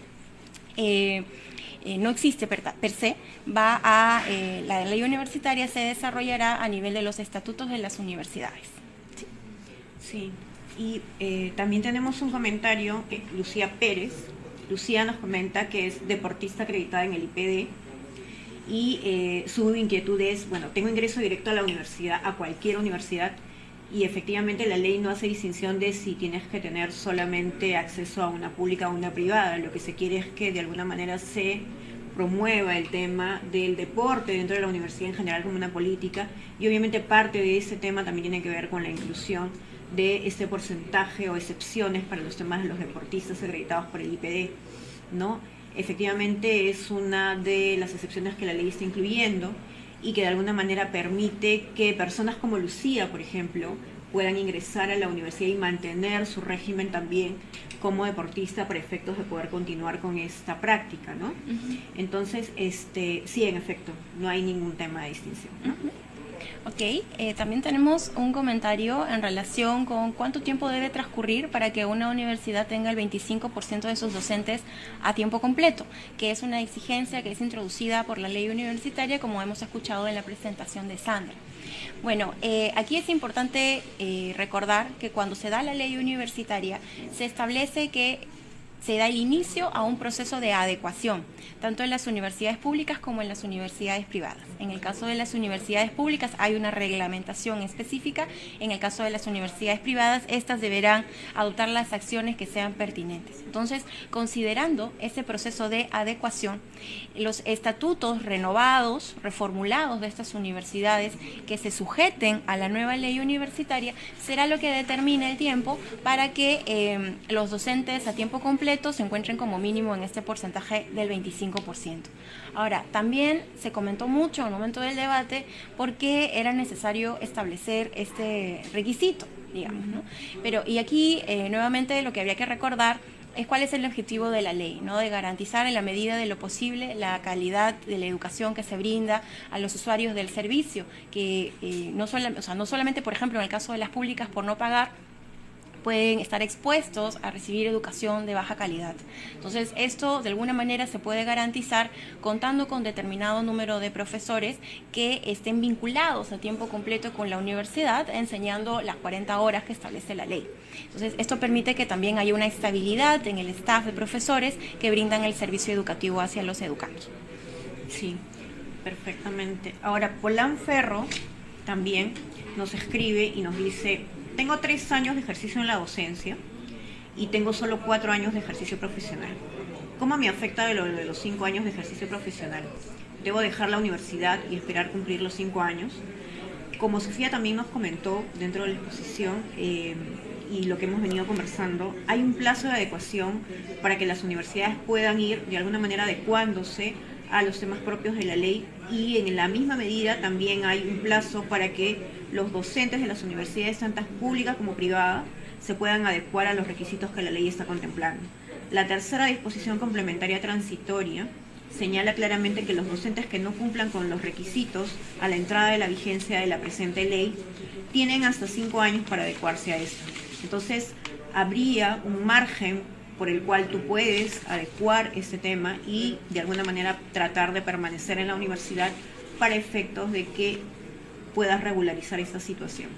no existe per se, la ley universitaria se desarrollará a nivel de los estatutos de las universidades. Sí. Y también tenemos un comentario de Lucía Pérez. Lucía nos comenta que es deportista acreditada en el IPD y su inquietud es, bueno, tengo ingreso directo a la universidad, a cualquier universidad, y efectivamente la ley no hace distinción de si tienes que tener solamente acceso a una pública o una privada. Lo que se quiere es que de alguna manera se promueva el tema del deporte dentro de la universidad en general como una política, y obviamente parte de ese tema también tiene que ver con la inclusión de este porcentaje o excepciones para los temas de los deportistas acreditados por el IPD, ¿no? Efectivamente es una de las excepciones que la ley está incluyendo y que de alguna manera permite que personas como Lucía, por ejemplo, puedan ingresar a la universidad y mantener su régimen también como deportista para efectos de poder continuar con esta práctica, ¿no? Entonces, sí, en efecto, no hay ningún tema de distinción, ¿no? Ok, también tenemos un comentario en relación con cuánto tiempo debe transcurrir para que una universidad tenga el 25% de sus docentes a tiempo completo, que es una exigencia que es introducida por la ley universitaria, como hemos escuchado en la presentación de Sandra. Bueno, aquí es importante recordar que cuando se da la ley universitaria se establece que se da el inicio a un proceso de adecuación, tanto en las universidades públicas como en las universidades privadas. En el caso de las universidades públicas hay una reglamentación específica, en el caso de las universidades privadas, estas deberán adoptar las acciones que sean pertinentes. Entonces, considerando ese proceso de adecuación, los estatutos renovados, reformulados de estas universidades que se sujeten a la nueva ley universitaria, será lo que determine el tiempo para que los docentes a tiempo completo se encuentren como mínimo en este porcentaje del 25%. Ahora, también se comentó mucho en el momento del debate por qué era necesario establecer este requisito, digamos, ¿no? Y aquí, nuevamente, lo que habría que recordar es cuál es el objetivo de la ley, ¿no? De garantizar en la medida de lo posible la calidad de la educación que se brinda a los usuarios del servicio, que no solamente, por ejemplo, en el caso de las públicas, por no pagar, pueden estar expuestos a recibir educación de baja calidad. Entonces, esto de alguna manera se puede garantizar contando con determinado número de profesores que estén vinculados a tiempo completo con la universidad, enseñando las 40 horas que establece la ley. Entonces, esto permite que también haya una estabilidad en el staff de profesores que brindan el servicio educativo hacia los educandos. Sí, perfectamente. Ahora, Polán Ferro también nos escribe y nos dice: tengo 3 años de ejercicio en la docencia y tengo solo 4 años de ejercicio profesional. ¿Cómo me afecta de los 5 años de ejercicio profesional? ¿Debo dejar la universidad y esperar cumplir los 5 años? Como Sofía también nos comentó dentro de la exposición y lo que hemos venido conversando, hay un plazo de adecuación para que las universidades puedan ir de alguna manera adecuándose a los temas propios de la ley, y en la misma medida también hay un plazo para que los docentes de las universidades, tanto públicas como privadas, se puedan adecuar a los requisitos que la ley está contemplando. La tercera disposición complementaria transitoria señala claramente que los docentes que no cumplan con los requisitos a la entrada de la vigencia de la presente ley tienen hasta 5 años para adecuarse a esto. Entonces, habría un margen por el cual tú puedes adecuar este tema y de alguna manera tratar de permanecer en la universidad para efectos de que puedas regularizar esta situación.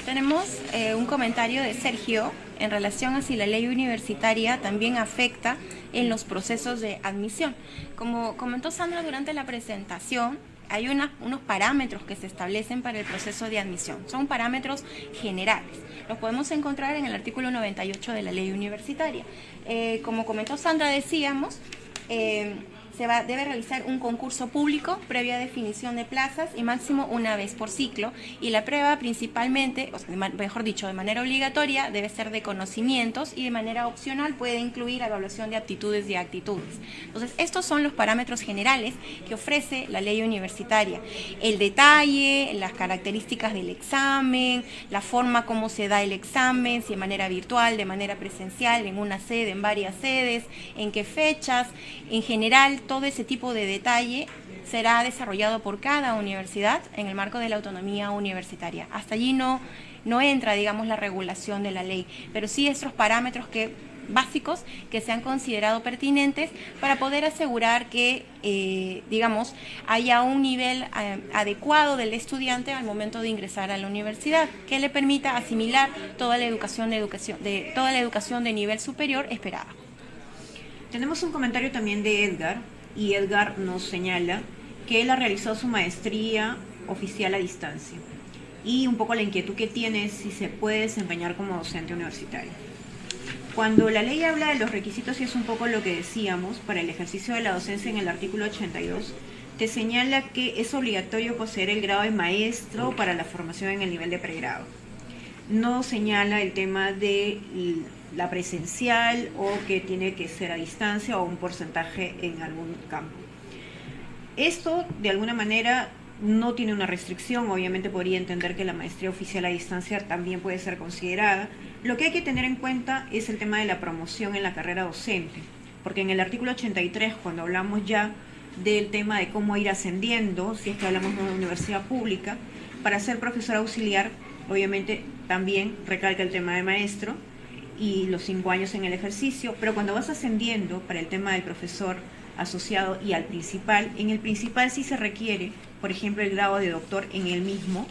Tenemos un comentario de Sergio en relación a si la ley universitaria también afecta en los procesos de admisión. Como comentó Sandra durante la presentación, hay unos parámetros que se establecen para el proceso de admisión. Son parámetros generales. Los podemos encontrar en el artículo 98 de la ley universitaria. Como comentó Sandra, decíamos, debe realizar un concurso público previa definición de plazas y máximo una vez por ciclo, y la prueba principalmente, o sea, mejor dicho, de manera obligatoria debe ser de conocimientos y de manera opcional puede incluir evaluación de aptitudes y actitudes. Entonces, estos son los parámetros generales que ofrece la ley universitaria. El detalle, las características del examen, la forma como se da el examen, si de manera virtual, de manera presencial, en una sede, en varias sedes, en qué fechas, en general, todo ese tipo de detalle será desarrollado por cada universidad en el marco de la autonomía universitaria. Hasta allí no entra, digamos, la regulación de la ley, pero sí estos parámetros básicos que se han considerado pertinentes para poder asegurar que, digamos, haya un nivel adecuado del estudiante al momento de ingresar a la universidad, que le permita asimilar toda la educación de nivel superior esperada. Tenemos un comentario también de Edgar, y Edgar nos señala que él ha realizado su maestría oficial a distancia y un poco la inquietud que tiene es si se puede desempeñar como docente universitario. Cuando la ley habla de los requisitos, y es un poco lo que decíamos, para el ejercicio de la docencia en el artículo 82, te señala que es obligatorio poseer el grado de maestro para la formación en el nivel de pregrado. No señala el tema de la presencial o que tiene que ser a distancia o un porcentaje en algún campo. Esto, de alguna manera, no tiene una restricción. Obviamente podría entender que la maestría oficial a distancia también puede ser considerada. Lo que hay que tener en cuenta es el tema de la promoción en la carrera docente, porque en el artículo 83, cuando hablamos ya del tema de cómo ir ascendiendo, si es que hablamos de una universidad pública, para ser profesor auxiliar, obviamente también recalca el tema de maestro y los 5 años en el ejercicio, pero cuando vas ascendiendo para el tema del profesor asociado y al principal, en el principal sí se requiere, por ejemplo, el grado de doctor en el mismo,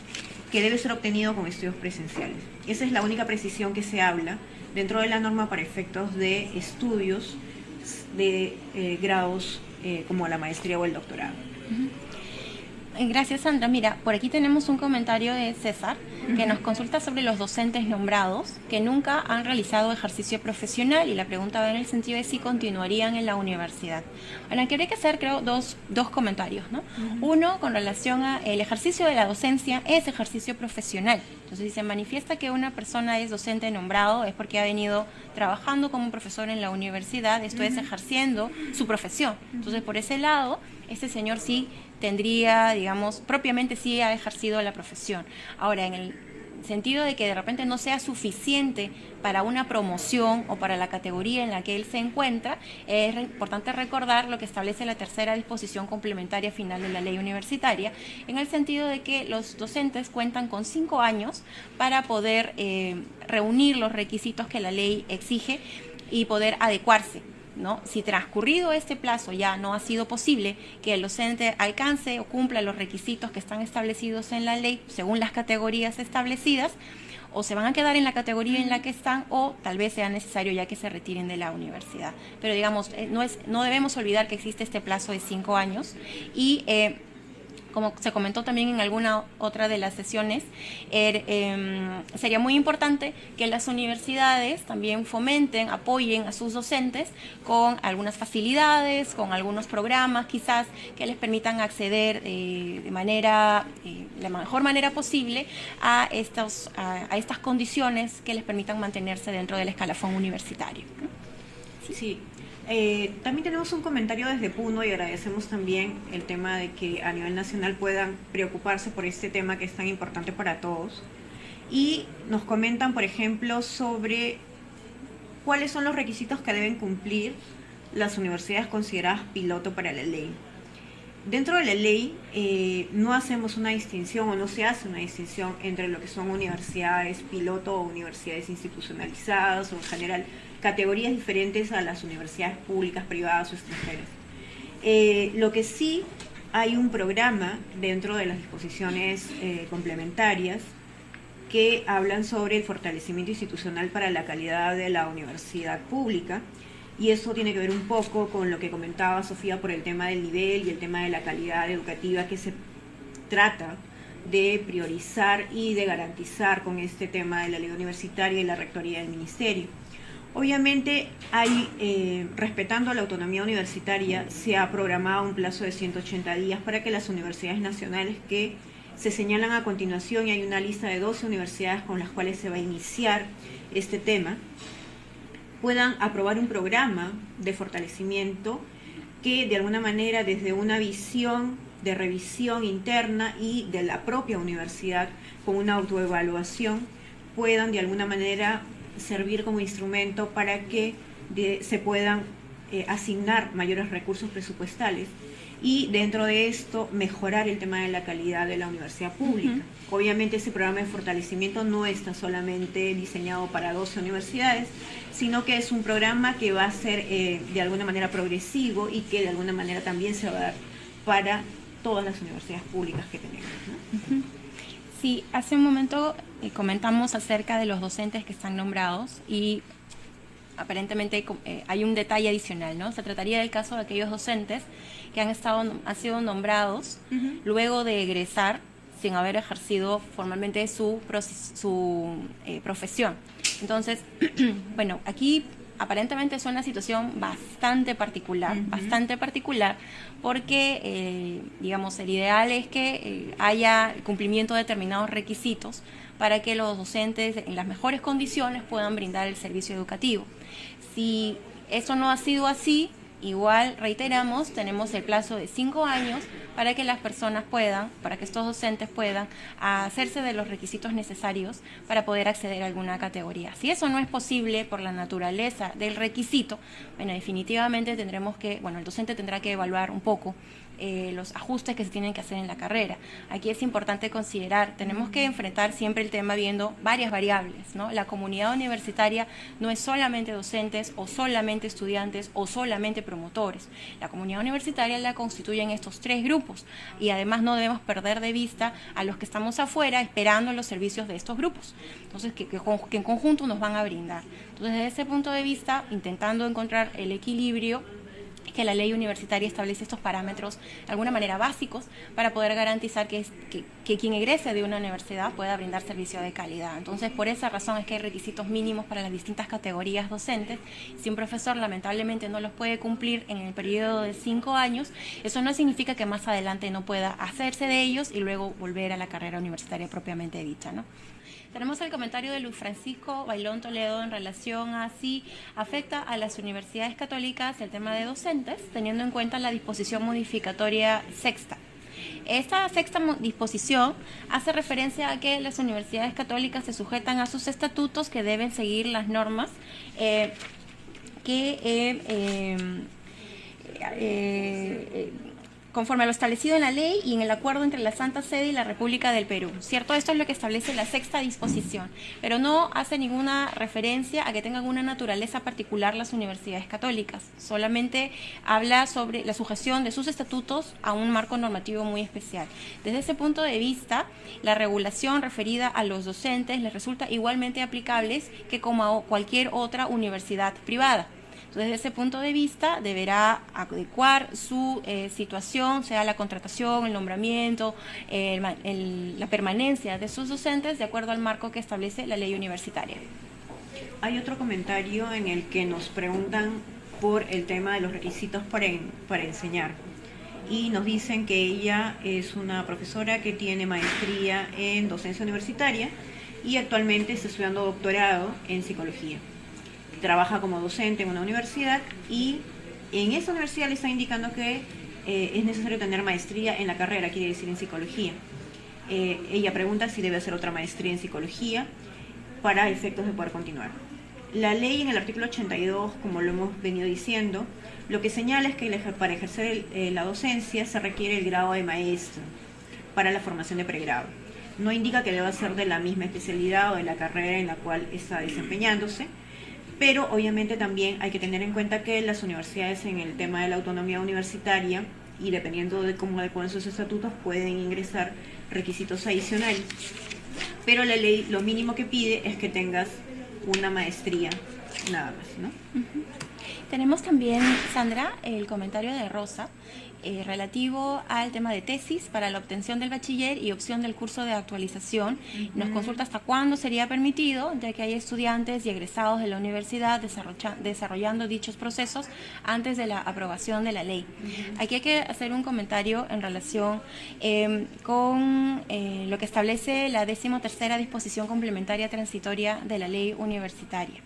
que debe ser obtenido con estudios presenciales. Esa es la única precisión que se habla dentro de la norma para efectos de estudios de grados como la maestría o el doctorado. Gracias, Sandra. Mira, por aquí tenemos un comentario de César que nos consulta sobre los docentes nombrados que nunca han realizado ejercicio profesional, y la pregunta va en el sentido de si continuarían en la universidad. Bueno, aquí habría que hacer, creo, dos comentarios, ¿no? Uno, con relación a el ejercicio de la docencia es ejercicio profesional. Entonces, si se manifiesta que una persona es docente nombrado, es porque ha venido trabajando como profesor en la universidad, esto es ejerciendo su profesión. Entonces, por ese lado, este señor sí tendría, digamos, propiamente sí ha ejercido la profesión. Ahora, sentido de que de repente no sea suficiente para una promoción o para la categoría en la que él se encuentra, es importante recordar lo que establece la tercera disposición complementaria final de la ley universitaria, en el sentido de que los docentes cuentan con 5 años para poder reunir los requisitos que la ley exige y poder adecuarse, ¿no? Si transcurrido este plazo ya no ha sido posible que el docente alcance o cumpla los requisitos que están establecidos en la ley según las categorías establecidas, o se van a quedar en la categoría en la que están, o tal vez sea necesario ya que se retiren de la universidad. Pero digamos, no debemos olvidar que existe este plazo de 5 años y como se comentó también en alguna otra de las sesiones, sería muy importante que las universidades también fomenten, apoyen a sus docentes con algunas facilidades, con algunos programas quizás que les permitan acceder la mejor manera posible a estas condiciones que les permitan mantenerse dentro del escalafón universitario, ¿no? Sí. También tenemos un comentario desde Puno y agradecemos también el tema de que a nivel nacional puedan preocuparse por este tema que es tan importante para todos. Y nos comentan, por ejemplo, sobre cuáles son los requisitos que deben cumplir las universidades consideradas piloto para la ley. Dentro de la ley no hacemos una distinción o no se hace una distinción entre lo que son universidades piloto o universidades institucionalizadas o en general categorías diferentes a las universidades públicas, privadas o extranjeras. Lo que sí hay un programa dentro de las disposiciones complementarias que hablan sobre el fortalecimiento institucional para la calidad de la universidad pública, y eso tiene que ver un poco con lo que comentaba Sofía por el tema del nivel y el tema de la calidad educativa que se trata de priorizar y de garantizar con este tema de la ley universitaria y la rectoría del ministerio. Obviamente, respetando la autonomía universitaria, se ha programado un plazo de 180 días para que las universidades nacionales que se señalan a continuación, y hay una lista de 12 universidades con las cuales se va a iniciar este tema, puedan aprobar un programa de fortalecimiento que de alguna manera desde una visión de revisión interna y de la propia universidad con una autoevaluación puedan de alguna manera servir como instrumento para que se puedan asignar mayores recursos presupuestales y dentro de esto mejorar el tema de la calidad de la universidad pública. Obviamente ese programa de fortalecimiento no está solamente diseñado para 12 universidades, sino que es un programa que va a ser de alguna manera progresivo y que de alguna manera también se va a dar para todas las universidades públicas que tenemos, ¿no? Sí, hace un momento comentamos acerca de los docentes que están nombrados y aparentemente hay un detalle adicional, ¿no? Se trataría del caso de aquellos docentes que han sido nombrados luego de egresar sin haber ejercido formalmente su profesión. Entonces, bueno, aquí aparentemente es una situación bastante particular, porque, digamos, el ideal es que haya cumplimiento de determinados requisitos para que los docentes en las mejores condiciones puedan brindar el servicio educativo. Si eso no ha sido así, igual, reiteramos, tenemos el plazo de 5 años para que las personas para que estos docentes puedan hacerse de los requisitos necesarios para poder acceder a alguna categoría. Si eso no es posible por la naturaleza del requisito, bueno, definitivamente el docente tendrá que evaluar un poco los ajustes que se tienen que hacer en la carrera. Aquí es importante considerar, tenemos que enfrentar siempre el tema viendo varias variables, ¿no? La comunidad universitaria no es solamente docentes o solamente estudiantes o solamente promotores. La comunidad universitaria la constituyen estos 3 grupos y además no debemos perder de vista a los que estamos afuera esperando los servicios de estos grupos. Entonces, que en conjunto nos van a brindar. Entonces, desde ese punto de vista, intentando encontrar el equilibrio, que la ley universitaria establece estos parámetros de alguna manera básicos para poder garantizar que quien egrese de una universidad pueda brindar servicio de calidad. Entonces, por esa razón es que hay requisitos mínimos para las distintas categorías docentes. Si un profesor lamentablemente no los puede cumplir en el periodo de 5 años, eso no significa que más adelante no pueda hacerse de ellos y luego volver a la carrera universitaria propiamente dicha, ¿no? Tenemos el comentario de Luis Francisco Bailón Toledo en relación a si afecta a las universidades católicas el tema de docentes, teniendo en cuenta la disposición modificatoria sexta. Esta sexta disposición hace referencia a que las universidades católicas se sujetan a sus estatutos, que deben seguir las normas conforme a lo establecido en la ley y en el acuerdo entre la Santa Sede y la República del Perú, ¿cierto? Esto es lo que establece la sexta disposición, pero no hace ninguna referencia a que tengan una naturaleza particular las universidades católicas, solamente habla sobre la sujeción de sus estatutos a un marco normativo muy especial. Desde ese punto de vista, la regulación referida a los docentes les resulta igualmente aplicables que como a cualquier otra universidad privada. Entonces, desde ese punto de vista, deberá adecuar su situación, sea la contratación, el nombramiento, la permanencia de sus docentes, de acuerdo al marco que establece la ley universitaria. Hay otro comentario en el que nos preguntan por el tema de los requisitos para enseñar. Y nos dicen que ella es una profesora que tiene maestría en docencia universitaria y actualmente está estudiando doctorado en psicología. Trabaja como docente en una universidad y en esa universidad le está indicando que es necesario tener maestría en la carrera, quiere decir en psicología. Ella pregunta si debe hacer otra maestría en psicología para efectos de poder continuar. La ley en el artículo 82, como lo hemos venido diciendo, lo que señala es que para ejercer la docencia se requiere el grado de maestro para la formación de pregrado. No indica que deba ser de la misma especialidad o de la carrera en la cual está desempeñándose, pero obviamente también hay que tener en cuenta que las universidades en el tema de la autonomía universitaria y dependiendo de cómo adecuan sus estatutos pueden ingresar requisitos adicionales. Pero la ley lo mínimo que pide es que tengas una maestría, nada más, ¿no? Tenemos también, Sandra, el comentario de Rosa relativo al tema de tesis para la obtención del bachiller y opción del curso de actualización. Nos consulta hasta cuándo sería permitido, ya que hay estudiantes y egresados de la universidad desarrollando dichos procesos antes de la aprobación de la ley. Aquí hay que hacer un comentario en relación con lo que establece la 13ª disposición complementaria transitoria de la ley universitaria.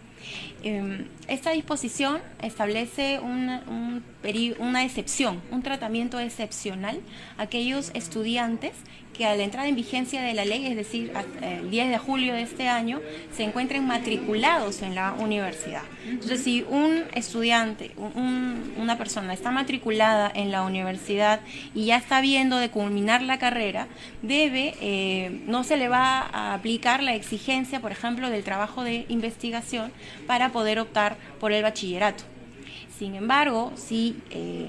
Esta disposición establece una excepción, un tratamiento excepcional a aquellos estudiantes que a la entrada en vigencia de la ley, es decir, el 10 de julio de este año, se encuentren matriculados en la universidad. Entonces, si un estudiante, una persona está matriculada en la universidad y ya está viendo de culminar la carrera, no se le va a aplicar la exigencia, por ejemplo, del trabajo de investigación para poder optar por el bachillerato. Sin embargo, si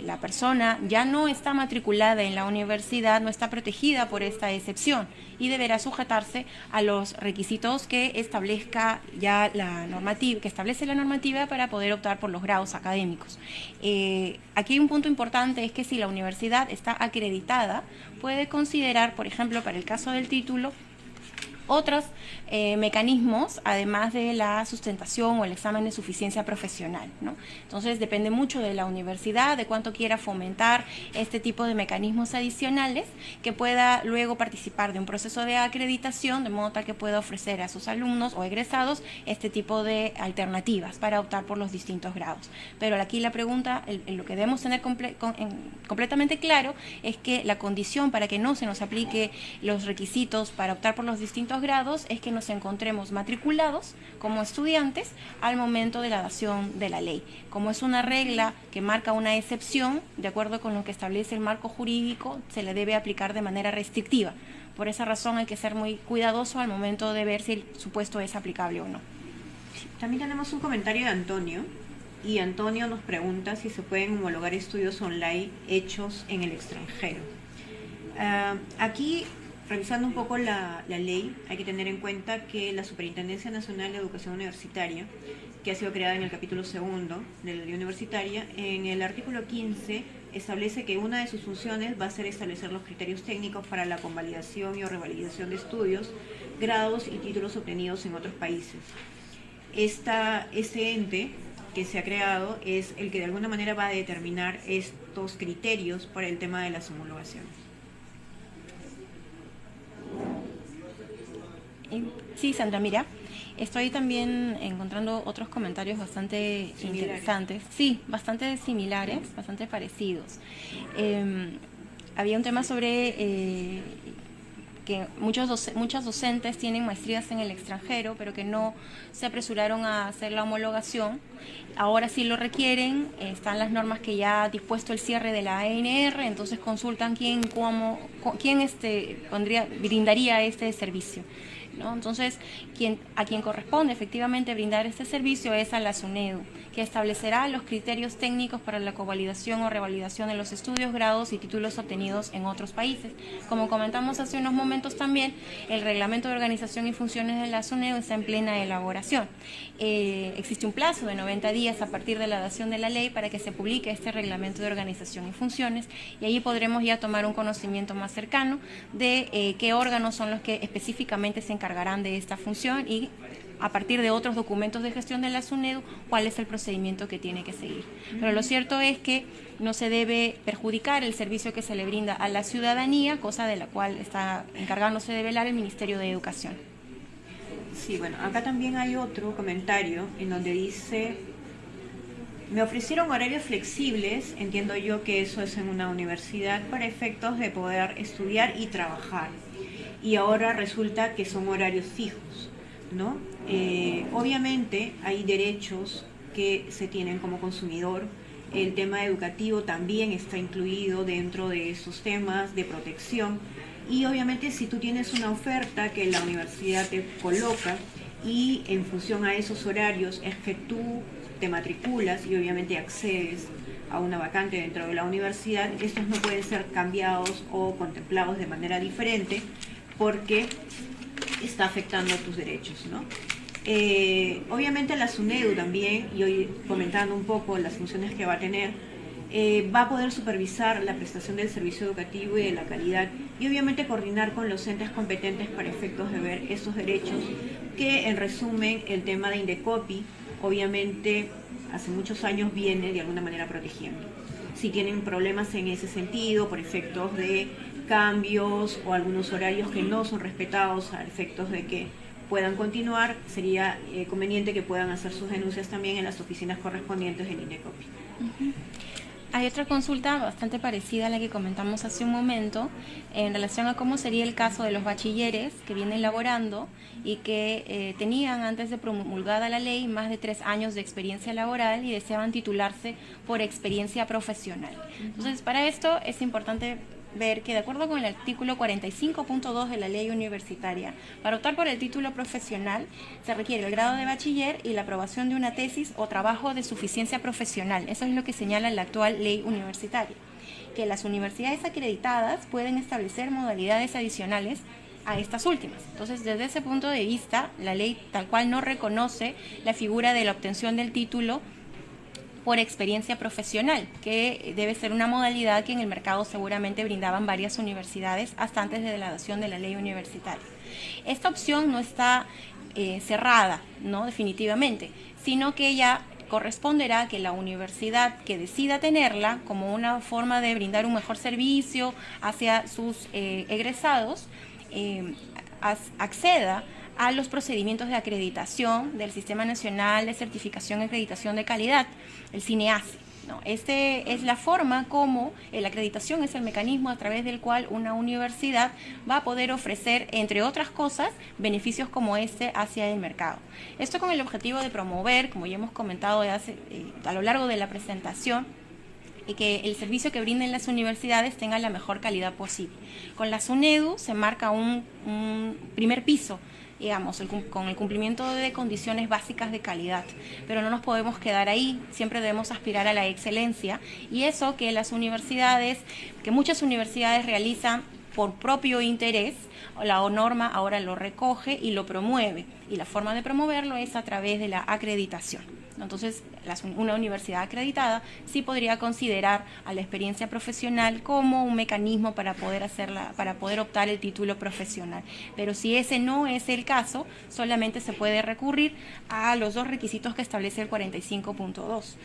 la persona ya no está matriculada en la universidad, no está protegida por esta excepción y deberá sujetarse a los requisitos que establezca ya la normativa, que establece la normativa para poder optar por los grados académicos. Aquí hay un punto importante, es que si la universidad está acreditada, puede considerar, por ejemplo, para el caso del título, otros mecanismos, además de la sustentación o el examen de suficiencia profesional, ¿no? Entonces depende mucho de la universidad, de cuánto quiera fomentar este tipo de mecanismos adicionales, que pueda luego participar de un proceso de acreditación, de modo tal que pueda ofrecer a sus alumnos o egresados este tipo de alternativas para optar por los distintos grados. Pero aquí la pregunta, lo que debemos tener completamente claro es que la condición para que no se nos aplique los requisitos para optar por los distintos grados es que nos encontremos matriculados como estudiantes al momento de la dación de la ley. Como es una regla que marca una excepción, de acuerdo con lo que establece el marco jurídico, se le debe aplicar de manera restrictiva. Por esa razón hay que ser muy cuidadoso al momento de ver si el supuesto es aplicable o no. También tenemos un comentario de Antonio, y Antonio nos pregunta si se pueden homologar estudios online hechos en el extranjero. Aquí, revisando un poco la ley, hay que tener en cuenta que la Superintendencia Nacional de Educación Universitaria, que ha sido creada en el capítulo 2 de la ley universitaria, en el artículo 15 establece que una de sus funciones va a ser establecer los criterios técnicos para la convalidación y o revalidación de estudios, grados y títulos obtenidos en otros países. Ese ente que se ha creado es el que de alguna manera va a determinar estos criterios para el tema de las homologaciones. Sí, Sandra, mira, estoy también encontrando otros comentarios bastante interesantes. Sí, bastante similares, bastante parecidos. había un tema sobre que muchas docentes tienen maestrías en el extranjero, pero que no se apresuraron a hacer la homologación. Ahora sí lo requieren, están las normas que ya ha dispuesto el cierre de la ANR, entonces consultan quién brindaría este servicio, ¿no? Entonces, a quien corresponde efectivamente brindar este servicio es a la SUNEDU, que establecerá los criterios técnicos para la convalidación o revalidación de los estudios, grados y títulos obtenidos en otros países. Como comentamos hace unos momentos también, el reglamento de organización y funciones de la SUNEDU está en plena elaboración. Existe un plazo de 90 días a partir de la dación de la ley para que se publique este reglamento de organización y funciones, y ahí podremos ya tomar un conocimiento más cercano de qué órganos son los que específicamente se encargarán de esta función y, a partir de otros documentos de gestión de la SUNEDU, cuál es el procedimiento que tiene que seguir. Pero lo cierto es que no se debe perjudicar el servicio que se le brinda a la ciudadanía, cosa de la cual está encargándose de velar el Ministerio de Educación. Sí, bueno, acá también hay otro comentario en donde dice: me ofrecieron horarios flexibles, entiendo yo que eso es en una universidad, para efectos de poder estudiar y trabajar. Y ahora resulta que son horarios fijos, ¿no? Obviamente hay derechos que se tienen como consumidor. El tema educativo también está incluido dentro de esos temas de protección. Y obviamente si tú tienes una oferta que la universidad te coloca y en función a esos horarios es que tú te matriculas y obviamente accedes a una vacante dentro de la universidad, estos no pueden ser cambiados o contemplados de manera diferente porque está afectando tus derechos, ¿no? Obviamente la SUNEDU también, y hoy comentando un poco las funciones que va a tener, va a poder supervisar la prestación del servicio educativo y de la calidad, y obviamente coordinar con los entes competentes para efectos de ver esos derechos, que en resumen el tema de Indecopi obviamente hace muchos años viene de alguna manera protegiendo. Si tienen problemas en ese sentido por efectos de cambios o algunos horarios que no son respetados a efectos de que puedan continuar, sería conveniente que puedan hacer sus denuncias también en las oficinas correspondientes del Indecopi. Hay otra consulta bastante parecida a la que comentamos hace un momento en relación a cómo sería el caso de los bachilleres que vienen laborando y que tenían, antes de promulgada la ley, más de 3 años de experiencia laboral y deseaban titularse por experiencia profesional. Entonces, para esto es importante ver que, de acuerdo con el artículo 45.2 de la ley universitaria, para optar por el título profesional se requiere el grado de bachiller y la aprobación de una tesis o trabajo de suficiencia profesional. Eso es lo que señala la actual ley universitaria, que las universidades acreditadas pueden establecer modalidades adicionales a estas últimas. Entonces, desde ese punto de vista, la ley tal cual no reconoce la figura de la obtención del título por experiencia profesional, que debe ser una modalidad que en el mercado seguramente brindaban varias universidades hasta antes de la adopción de la ley universitaria. Esta opción no está cerrada, ¿no? Definitivamente, sino que ya corresponderá que la universidad que decida tenerla como una forma de brindar un mejor servicio hacia sus egresados, acceda a los procedimientos de acreditación del Sistema Nacional de Certificación y Acreditación de Calidad, el CINEACI, ¿no? Este es la forma como la acreditación es el mecanismo a través del cual una universidad va a poder ofrecer, entre otras cosas, beneficios como este hacia el mercado. Esto con el objetivo de promover, como ya hemos comentado a lo largo de la presentación, y que el servicio que brinden las universidades tenga la mejor calidad posible. Con la SUNEDU se marca un primer piso, digamos, con el cumplimiento de condiciones básicas de calidad, pero no nos podemos quedar ahí, siempre debemos aspirar a la excelencia, y eso que muchas universidades realizan por propio interés, la norma ahora lo recoge y lo promueve, y la forma de promoverlo es a través de la acreditación. Entonces, una universidad acreditada sí podría considerar a la experiencia profesional como un mecanismo para poder optar el título profesional. Pero si ese no es el caso, solamente se puede recurrir a los 2 requisitos que establece el 45.2,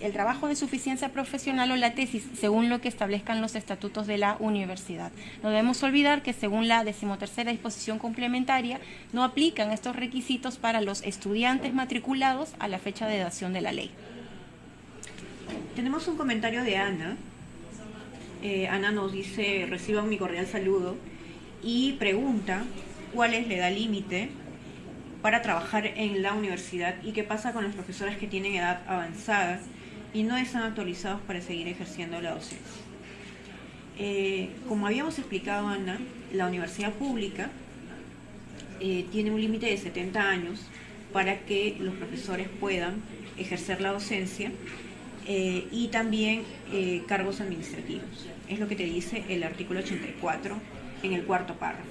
el trabajo de suficiencia profesional o la tesis, según lo que establezcan los estatutos de la universidad. No debemos olvidar que, según la 13ª disposición complementaria, no aplican estos requisitos para los estudiantes matriculados a la fecha de dación de la ley. Tenemos un comentario de Ana Ana nos dice, reciban mi cordial saludo, y pregunta cuál es la edad límite para trabajar en la universidad y qué pasa con los profesores que tienen edad avanzada y no están actualizados para seguir ejerciendo la docencia. Como habíamos explicado, Ana, la universidad pública tiene un límite de 70 años para que los profesores puedan ejercer la docencia y también cargos administrativos. Es lo que te dice el artículo 84 en el cuarto párrafo.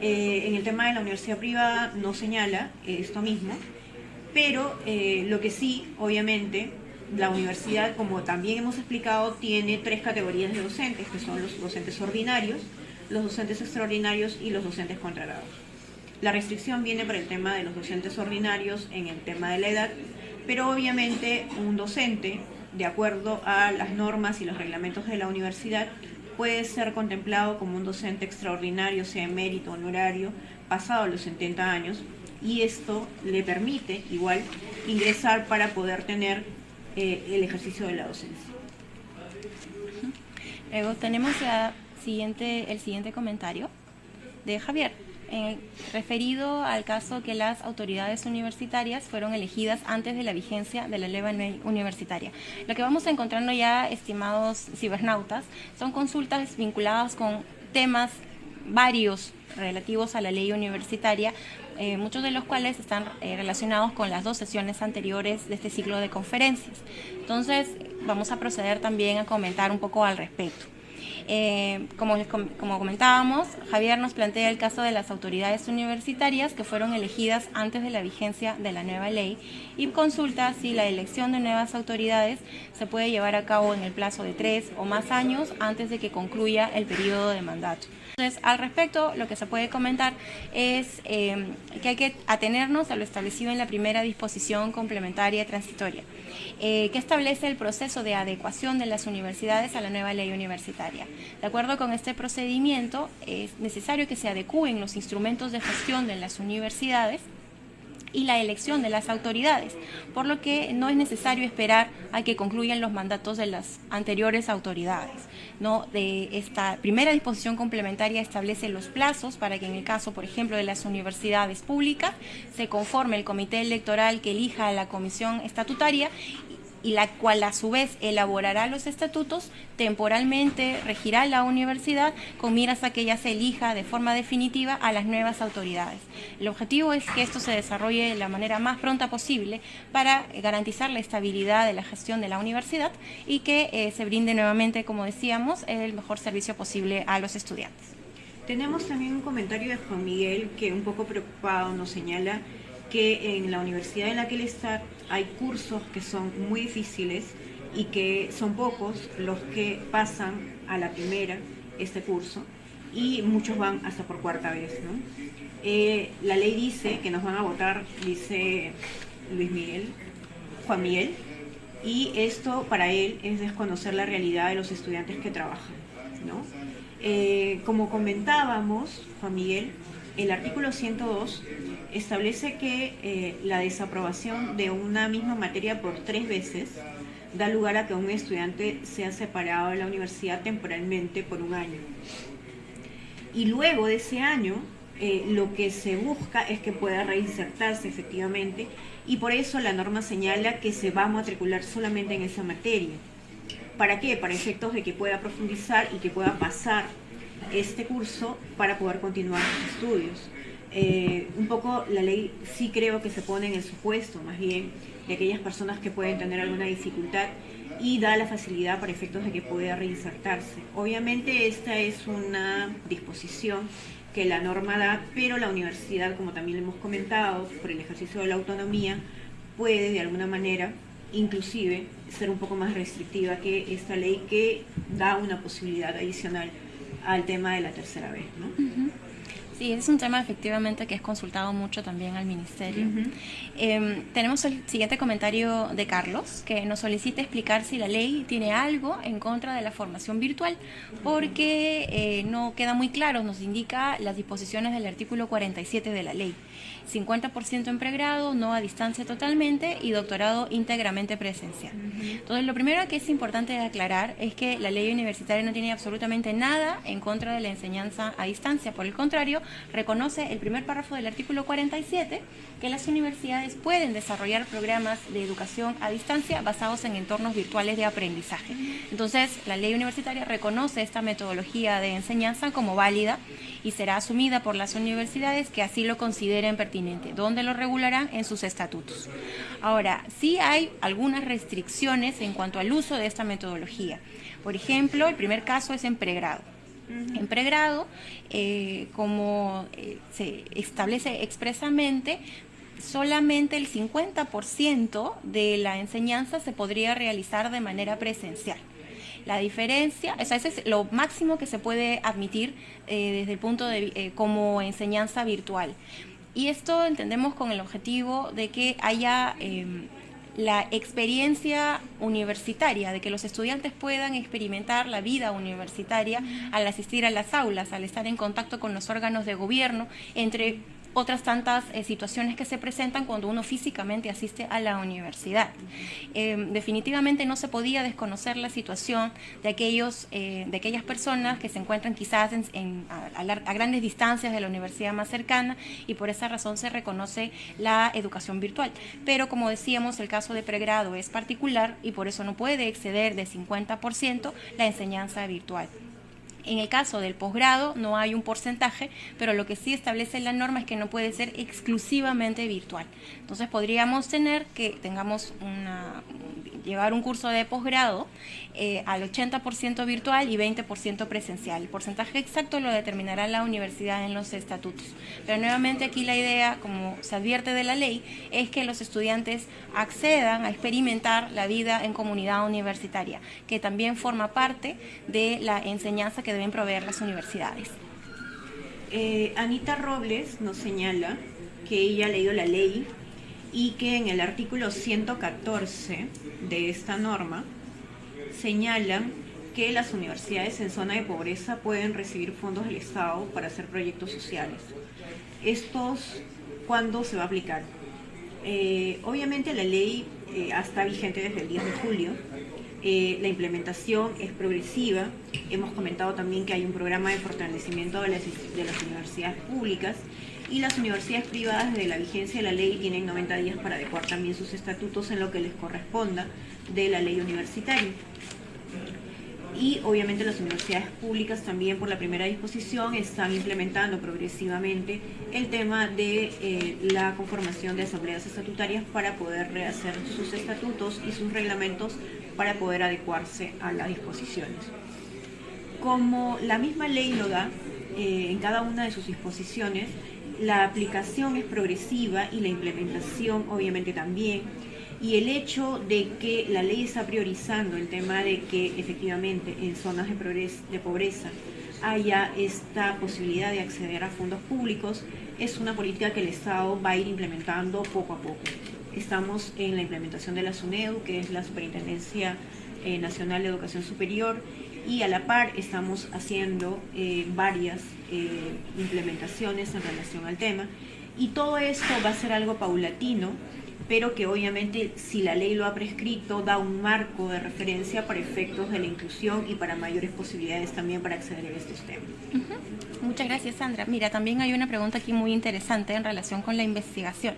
En el tema de la universidad privada no señala esto mismo, pero lo que sí, obviamente, la universidad, como también hemos explicado, tiene 3 categorías de docentes, que son los docentes ordinarios, los docentes extraordinarios y los docentes contratados. La restricción viene para el tema de los docentes ordinarios en el tema de la edad, pero obviamente un docente, de acuerdo a las normas y los reglamentos de la universidad, puede ser contemplado como un docente extraordinario, sea emérito, honorario, pasado los 70 años, y esto le permite igual ingresar para poder tener el ejercicio de la docencia. Luego tenemos el siguiente comentario de Javier, referido al caso que las autoridades universitarias fueron elegidas antes de la vigencia de la nueva ley universitaria. Lo que vamos encontrando ya, estimados cibernautas, son consultas vinculadas con temas varios relativos a la ley universitaria, muchos de los cuales están relacionados con las 2 sesiones anteriores de este ciclo de conferencias. Entonces, vamos a proceder también a comentar un poco al respecto. Como comentábamos, Javier nos plantea el caso de las autoridades universitarias que fueron elegidas antes de la vigencia de la nueva ley y consulta si la elección de nuevas autoridades se puede llevar a cabo en el plazo de 3 o más años antes de que concluya el periodo de mandato. Entonces, al respecto, lo que se puede comentar es que hay que atenernos a lo establecido en la primera disposición complementaria transitoria, que establece el proceso de adecuación de las universidades a la nueva ley universitaria. De acuerdo con este procedimiento, es necesario que se adecúen los instrumentos de gestión de las universidades y la elección de las autoridades, por lo que no es necesario esperar a que concluyan los mandatos de las anteriores autoridades. De esta primera disposición complementaria establece los plazos para que en el caso, por ejemplo, de las universidades públicas, se conforme el comité electoral que elija a la comisión estatutaria y la cual a su vez elaborará los estatutos, temporalmente regirá la universidad con miras a que ya se elija de forma definitiva a las nuevas autoridades. El objetivo es que esto se desarrolle de la manera más pronta posible para garantizar la estabilidad de la gestión de la universidad y que se brinde nuevamente, como decíamos, el mejor servicio posible a los estudiantes. Tenemos también un comentario de Juan Miguel que un poco preocupado nos señala que en la universidad en la que él está hay cursos que son muy difíciles y que son pocos los que pasan a la primera este curso y muchos van hasta por 4ª vez, ¿no? La ley dice que nos van a votar, dice Juan Miguel, y esto para él es desconocer la realidad de los estudiantes que trabajan, ¿no? Como comentábamos, Juan Miguel, el artículo 102 establece que la desaprobación de una misma materia por 3 veces da lugar a que un estudiante sea separado de la universidad temporalmente por 1 año. Y luego de ese año, lo que se busca es que pueda reinsertarse efectivamente, y por eso la norma señala que se va a matricular solamente en esa materia. ¿Para qué? Para efectos de que pueda profundizar y que pueda pasar este curso para poder continuar sus estudios. Un poco la ley sí creo que se pone en el supuesto más bien de aquellas personas que pueden tener alguna dificultad y da la facilidad para efectos de que pueda reinsertarse. Obviamente esta es una disposición que la norma da, pero la universidad, como también hemos comentado, por el ejercicio de la autonomía, puede de alguna manera inclusive ser un poco más restrictiva que esta ley que da una posibilidad adicional al tema de la 3ª vez, ¿no? Uh-huh. Sí, es un tema efectivamente que es consultado mucho también al Ministerio. Uh-huh. Tenemos el siguiente comentario de Carlos, que nos solicita explicar si la ley tiene algo en contra de la formación virtual, porque no queda muy claro, nos indica las disposiciones del artículo 47 de la ley. 50% en pregrado, no a distancia totalmente, y doctorado íntegramente presencial. Entonces, lo primero que es importante aclarar es que la ley universitaria no tiene absolutamente nada en contra de la enseñanza a distancia. Por el contrario, reconoce el primer párrafo del artículo 47 que las universidades pueden desarrollar programas de educación a distancia basados en entornos virtuales de aprendizaje. Entonces, la ley universitaria reconoce esta metodología de enseñanza como válida y será asumida por las universidades que así lo consideren pertinente, donde lo regularán en sus estatutos. Ahora, sí hay algunas restricciones en cuanto al uso de esta metodología. Por ejemplo, el primer caso es en pregrado. En pregrado, como se establece expresamente, solamente el 50% de la enseñanza se podría realizar de manera presencial. La diferencia, o sea, ese es lo máximo que se puede admitir desde el punto de como enseñanza virtual. Y esto entendemos con el objetivo de que haya la experiencia universitaria, de que los estudiantes puedan experimentar la vida universitaria al asistir a las aulas, al estar en contacto con los órganos de gobierno, entre otras tantas situaciones que se presentan cuando uno físicamente asiste a la universidad. Definitivamente no se podía desconocer la situación de aquellas personas que se encuentran quizás a grandes distancias de la universidad más cercana, y por esa razón se reconoce la educación virtual. Pero como decíamos, el caso de pregrado es particular y por eso no puede exceder de 50% la enseñanza virtual. En el caso del posgrado no hay un porcentaje, pero lo que sí establece la norma es que no puede ser exclusivamente virtual. Entonces podríamos llevar un curso de posgrado al 80% virtual y 20% presencial. El porcentaje exacto lo determinará la universidad en los estatutos. Pero nuevamente aquí la idea, como se advierte de la ley, es que los estudiantes accedan a experimentar la vida en comunidad universitaria, que también forma parte de la enseñanza que deben proveer las universidades. Anita Robles nos señala que ella ha leído la ley y que en el artículo 114 de esta norma señalan que las universidades en zona de pobreza pueden recibir fondos del Estado para hacer proyectos sociales. ¿Estos cuándo se va a aplicar? Obviamente la ley está vigente desde el 10 de julio. La implementación es progresiva. Hemos comentado también que hay un programa de fortalecimiento de las universidades públicas, y las universidades privadas, desde la vigencia de la ley, tienen 90 días para adecuar también sus estatutos en lo que les corresponda de la ley universitaria. Y obviamente las universidades públicas también, por la primera disposición, están implementando progresivamente el tema de la conformación de asambleas estatutarias para poder rehacer sus estatutos y sus reglamentos para poder adecuarse a las disposiciones. Como la misma ley lo da en cada una de sus disposiciones, la aplicación es progresiva y la implementación obviamente también. Y el hecho de que la ley está priorizando el tema de que efectivamente en zonas de pobreza haya esta posibilidad de acceder a fondos públicos, es una política que el Estado va a ir implementando poco a poco. Estamos en la implementación de la SUNEDU, que es la Superintendencia Nacional de Educación Superior, y a la par estamos haciendo varias implementaciones en relación al tema, y todo esto va a ser algo paulatino, pero que obviamente, si la ley lo ha prescrito, da un marco de referencia para efectos de la inclusión y para mayores posibilidades también para acceder a estos temas. Muchas gracias, Sandra. Mira, también hay una pregunta aquí muy interesante en relación con la investigación.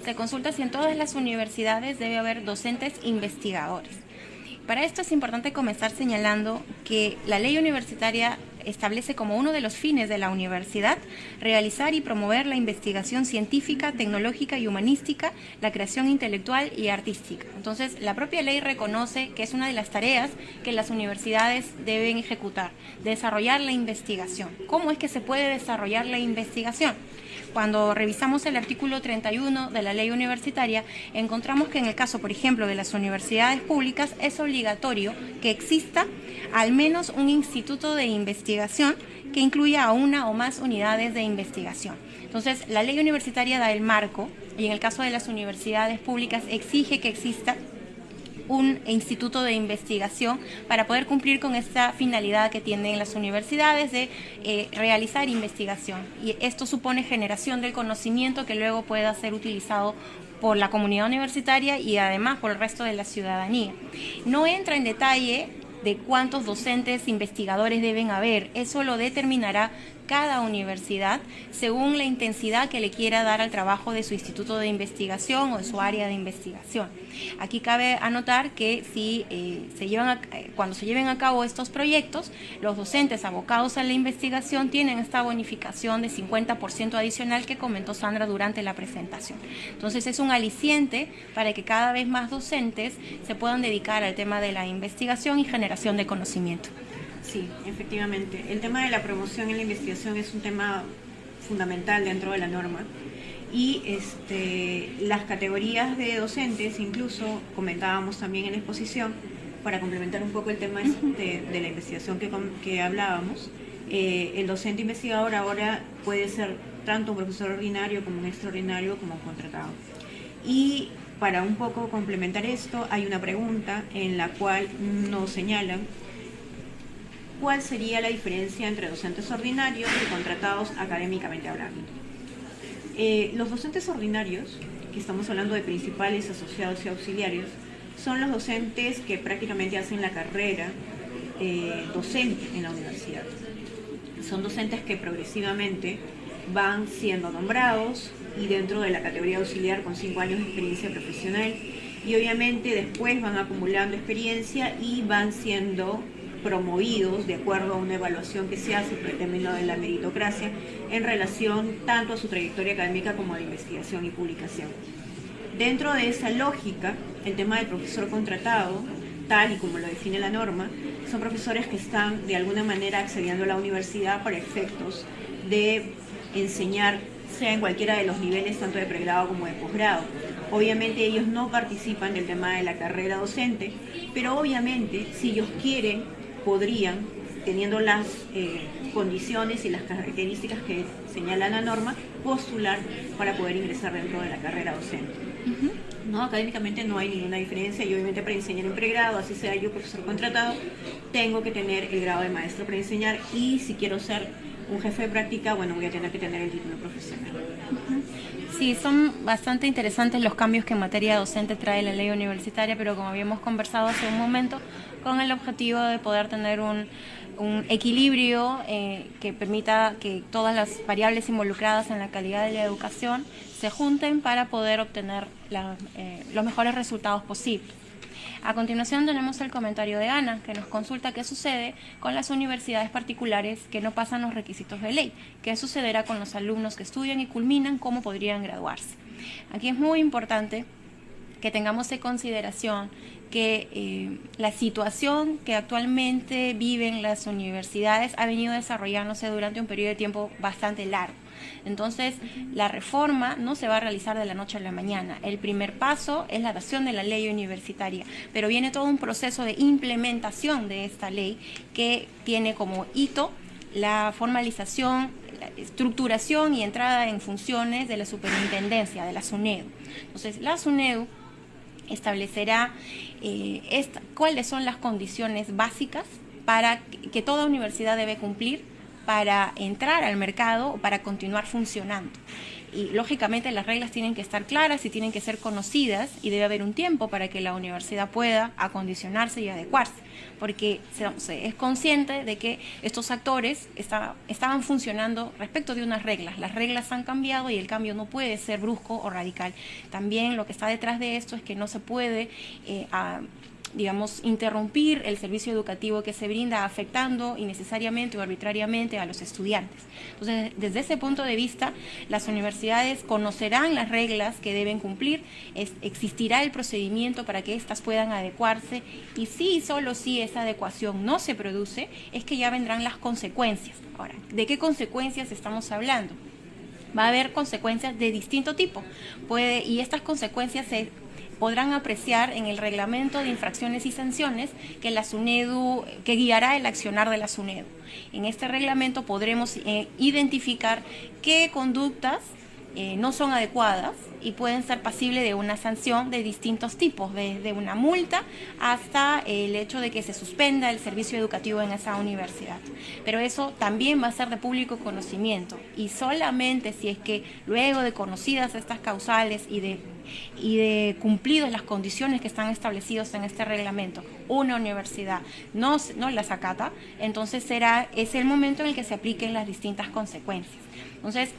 Se consulta si en todas las universidades debe haber docentes investigadores. Para esto es importante comenzar señalando que la ley universitaria establece como uno de los fines de la universidad realizar y promover la investigación científica, tecnológica y humanística, la creación intelectual y artística. Entonces, la propia ley reconoce que es una de las tareas que las universidades deben ejecutar, desarrollar la investigación. ¿Cómo es que se puede desarrollar la investigación? Cuando revisamos el artículo 31 de la ley universitaria, encontramos que en el caso, por ejemplo, de las universidades públicas, es obligatorio que exista al menos un instituto de investigación que incluya a una o más unidades de investigación. Entonces, la ley universitaria da el marco y en el caso de las universidades públicas exige que exista un instituto de investigación para poder cumplir con esta finalidad que tienen las universidades de realizar investigación. Y esto supone generación del conocimiento que luego pueda ser utilizado por la comunidad universitaria y además por el resto de la ciudadanía. No entra en detalle de cuántos docentes investigadores deben haber, eso lo determinará cada universidad según la intensidad que le quiera dar al trabajo de su instituto de investigación o de su área de investigación. Aquí cabe anotar que si cuando se lleven a cabo estos proyectos, los docentes abocados a la investigación tienen esta bonificación de 50% adicional que comentó Sandra durante la presentación. Entonces es un aliciente para que cada vez más docentes se puedan dedicar al tema de la investigación y generación de conocimiento. Sí, efectivamente. El tema de la promoción en la investigación es un tema fundamental dentro de la norma y las categorías de docentes, incluso comentábamos también en la exposición, para complementar un poco el tema de la investigación que hablábamos, el docente investigador ahora puede ser tanto un profesor ordinario como un extraordinario como un contratado. Y para un poco complementar esto, hay una pregunta en la cual nos señalan ¿cuál sería la diferencia entre docentes ordinarios y contratados académicamente hablando? Los docentes ordinarios, que estamos hablando de principales, asociados y auxiliares, son los docentes que prácticamente hacen la carrera docente en la universidad. Son docentes que progresivamente van siendo nombrados y dentro de la categoría auxiliar con 5 años de experiencia profesional y obviamente después van acumulando experiencia y van siendo promovidos de acuerdo a una evaluación que se hace por el término de la meritocracia en relación tanto a su trayectoria académica como de investigación y publicación. Dentro de esa lógica, el tema del profesor contratado, tal y como lo define la norma, son profesores que están de alguna manera accediendo a la universidad para efectos de enseñar, sea en cualquiera de los niveles, tanto de pregrado como de posgrado. Obviamente ellos no participan del tema de la carrera docente, pero obviamente si ellos quieren, podrían, teniendo las condiciones y las características que señala la norma, postular para poder ingresar dentro de la carrera docente. No, académicamente no hay ninguna diferencia y obviamente para enseñar en pregrado, así sea yo profesor contratado, tengo que tener el grado de maestro para enseñar y si quiero ser un jefe de práctica, bueno, voy a tener que tener el título profesional. Sí, son bastante interesantes los cambios que en materia docente trae la ley universitaria, pero como habíamos conversado hace un momento, con el objetivo de poder tener un equilibrio que permita que todas las variables involucradas en la calidad de la educación se junten para poder obtener los mejores resultados posibles. A continuación tenemos el comentario de Ana, que nos consulta qué sucede con las universidades particulares que no pasan los requisitos de ley, qué sucederá con los alumnos que estudian y culminan, cómo podrían graduarse. Aquí es muy importante que tengamos en consideración que la situación que actualmente viven las universidades ha venido desarrollándose durante un periodo de tiempo bastante largo. Entonces, la reforma no se va a realizar de la noche a la mañana. El primer paso es la adopción de la ley universitaria, pero viene todo un proceso de implementación de esta ley que tiene como hito la formalización, la estructuración y entrada en funciones de la superintendencia, de la SUNEDU. Entonces, la SUNEDU establecerá cuáles son las condiciones básicas para que toda universidad debe cumplir para entrar al mercado o para continuar funcionando. Y lógicamente las reglas tienen que estar claras y tienen que ser conocidas y debe haber un tiempo para que la universidad pueda acondicionarse y adecuarse, porque se es consciente de que estos actores estaban funcionando respecto de unas reglas. Las reglas han cambiado y el cambio no puede ser brusco o radical. También lo que está detrás de esto es que no se puede interrumpir el servicio educativo que se brinda afectando innecesariamente o arbitrariamente a los estudiantes. Entonces, desde ese punto de vista, las universidades conocerán las reglas que deben cumplir, existirá el procedimiento para que éstas puedan adecuarse y si solo si esa adecuación no se produce, es que ya vendrán las consecuencias. Ahora, ¿de qué consecuencias estamos hablando? Va a haber consecuencias de distinto tipo, y estas consecuencias se podrán apreciar en el reglamento de infracciones y sanciones que la SUNEDU, que guiará el accionar de la SUNEDU. En este reglamento podremos identificar qué conductas no son adecuadas y pueden ser pasibles de una sanción de distintos tipos, desde una multa hasta el hecho de que se suspenda el servicio educativo en esa universidad. Pero eso también va a ser de público conocimiento, y solamente si es que luego de conocidas estas causales y de cumplidas las condiciones que están establecidas en este reglamento, una universidad no las acata, entonces es el momento en el que se apliquen las distintas consecuencias. Entonces,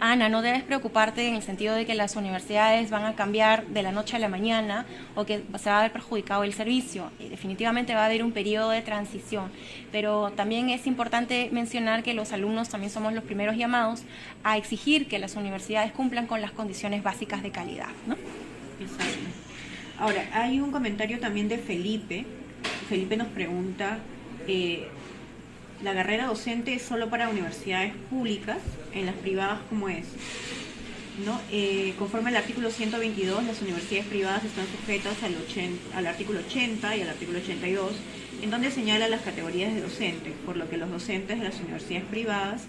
Ana, no debes preocuparte en el sentido de que las universidades van a cambiar de la noche a la mañana o que se va a ver perjudicado el servicio. Definitivamente va a haber un periodo de transición, pero también es importante mencionar que los alumnos también somos los primeros llamados a exigir que las universidades cumplan con las condiciones básicas de calidad, ¿no? Exacto. Ahora, hay un comentario también de Felipe. Felipe nos pregunta, ¿la carrera docente es solo para universidades públicas? ¿En las privadas cómo es? ¿No? Conforme al artículo 122, las universidades privadas están sujetas al artículo 80 y al artículo 82, en donde señala las categorías de docentes, por lo que los docentes de las universidades privadas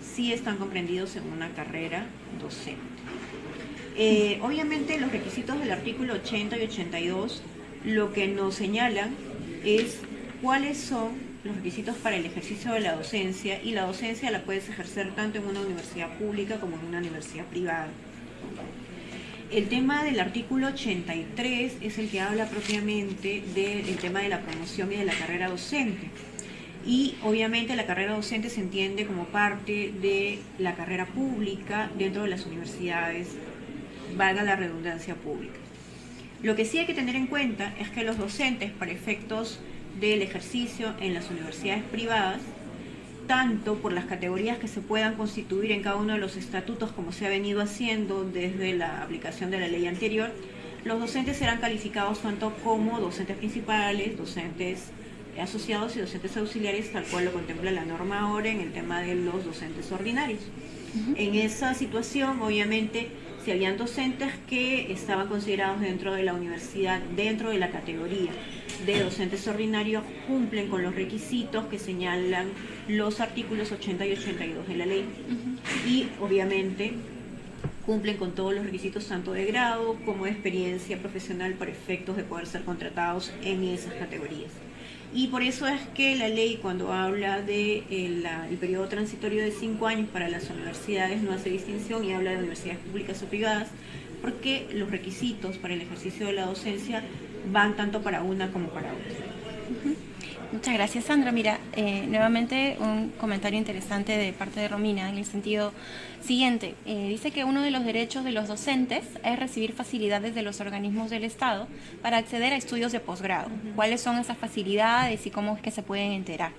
sí están comprendidos en una carrera docente. Obviamente los requisitos del artículo 80 y 82 lo que nos señalan es cuáles son los requisitos para el ejercicio de la docencia, y la docencia la puedes ejercer tanto en una universidad pública como en una universidad privada. El tema del artículo 83 es el que habla propiamente del tema de la promoción y de la carrera docente. Y obviamente la carrera docente se entiende como parte de la carrera pública dentro de las universidades, valga la redundancia, pública. Lo que sí hay que tener en cuenta es que los docentes, para efectos del ejercicio en las universidades privadas, tanto por las categorías que se puedan constituir en cada uno de los estatutos, como se ha venido haciendo desde la aplicación de la ley anterior, los docentes serán calificados tanto como docentes principales, docentes asociados y docentes auxiliares, tal cual lo contempla la norma ahora en el tema de los docentes ordinarios. En esa situación, obviamente, si habían docentes que estaban considerados dentro de la universidad, dentro de la categoría de docentes ordinarios, cumplen con los requisitos que señalan los artículos 80 y 82 de la ley. Y obviamente cumplen con todos los requisitos tanto de grado como de experiencia profesional para efectos de poder ser contratados en esas categorías. Y por eso es que la ley, cuando habla de el periodo transitorio de 5 años para las universidades, no hace distinción y habla de universidades públicas o privadas, porque los requisitos para el ejercicio de la docencia van tanto para una como para otra. Muchas gracias, Sandra. Mira, nuevamente un comentario interesante de parte de Romina en el sentido siguiente. Dice que uno de los derechos de los docentes es recibir facilidades de los organismos del Estado para acceder a estudios de posgrado. ¿Cuáles son esas facilidades y cómo es que se pueden enterar?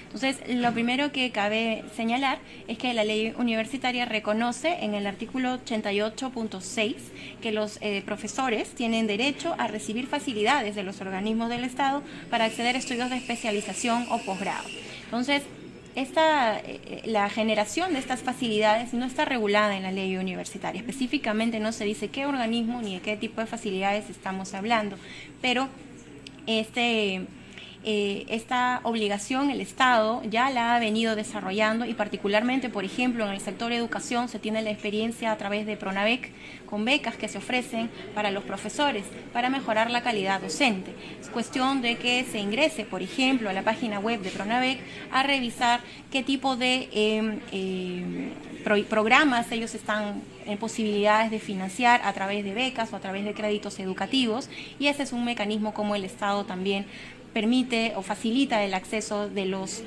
Entonces, lo primero que cabe señalar es que la ley universitaria reconoce en el artículo 88.6 que los profesores tienen derecho a recibir facilidades de los organismos del Estado para acceder a estudios de especialización o posgrado. Entonces, la generación de estas facilidades no está regulada en la ley universitaria. Específicamente no se dice qué organismo ni de qué tipo de facilidades estamos hablando, pero esta obligación el Estado ya la ha venido desarrollando, y particularmente, por ejemplo, en el sector educación se tiene la experiencia a través de Pronavec, con becas que se ofrecen para los profesores para mejorar la calidad docente. Es cuestión de que se ingrese, por ejemplo, a la página web de Pronavec a revisar qué tipo de programas ellos están en posibilidades de financiar a través de becas o a través de créditos educativos, y ese es un mecanismo como el Estado también permite o facilita el acceso de los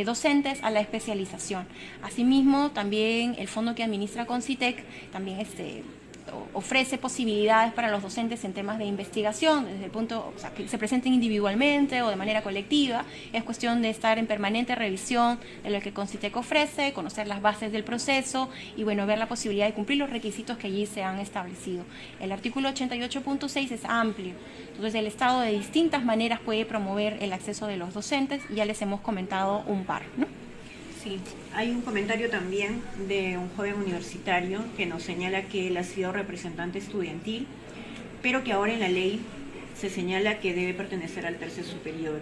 docentes a la especialización. Asimismo, también el fondo que administra Concitec también ofrece posibilidades para los docentes en temas de investigación, desde el punto, o sea, que se presenten individualmente o de manera colectiva. Es cuestión de estar en permanente revisión de lo que Concitec ofrece, conocer las bases del proceso y, bueno, ver la posibilidad de cumplir los requisitos que allí se han establecido. El artículo 88.6 es amplio, entonces el Estado de distintas maneras puede promover el acceso de los docentes, y ya les hemos comentado un par, ¿no? Sí, hay un comentario también de un joven universitario que nos señala que él ha sido representante estudiantil, pero que ahora en la ley se señala que debe pertenecer al tercio superior,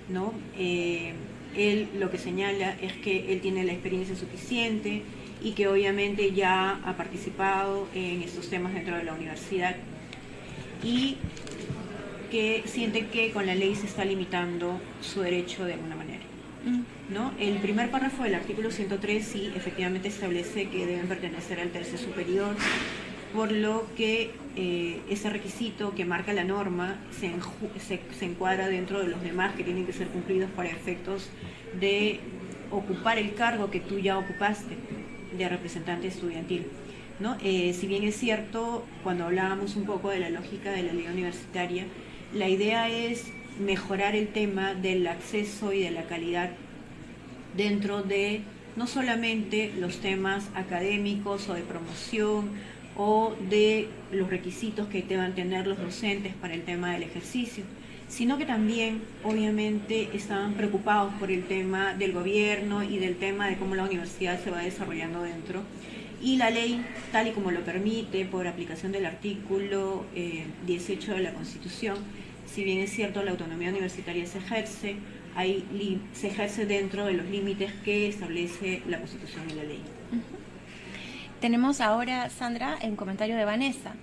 ¿no? Él lo que señala es que él tiene la experiencia suficiente, y que obviamente ya ha participado en estos temas dentro de la universidad y que siente que con la ley se está limitando su derecho de alguna manera, ¿no? El primer párrafo del artículo 103 sí efectivamente establece que deben pertenecer al tercio superior, por lo que ese requisito que marca la norma se encuadra dentro de los demás que tienen que ser cumplidos para efectos de ocupar el cargo que tú ya ocupaste de representante estudiantil, ¿no? Si bien es cierto, cuando hablábamos un poco de la lógica de la ley universitaria, la idea es mejorar el tema del acceso y de la calidad dentro de no solamente los temas académicos o de promoción o de los requisitos que deban tener los docentes para el tema del ejercicio, sino que también obviamente estaban preocupados por el tema del gobierno y del tema de cómo la universidad se va desarrollando dentro. Y la ley, tal y como lo permite por aplicación del artículo 18 de la Constitución, si bien es cierto la autonomía universitaria se ejerce dentro de los límites que establece la Constitución y la ley. Tenemos ahora, Sandra, un comentario de Vanessa.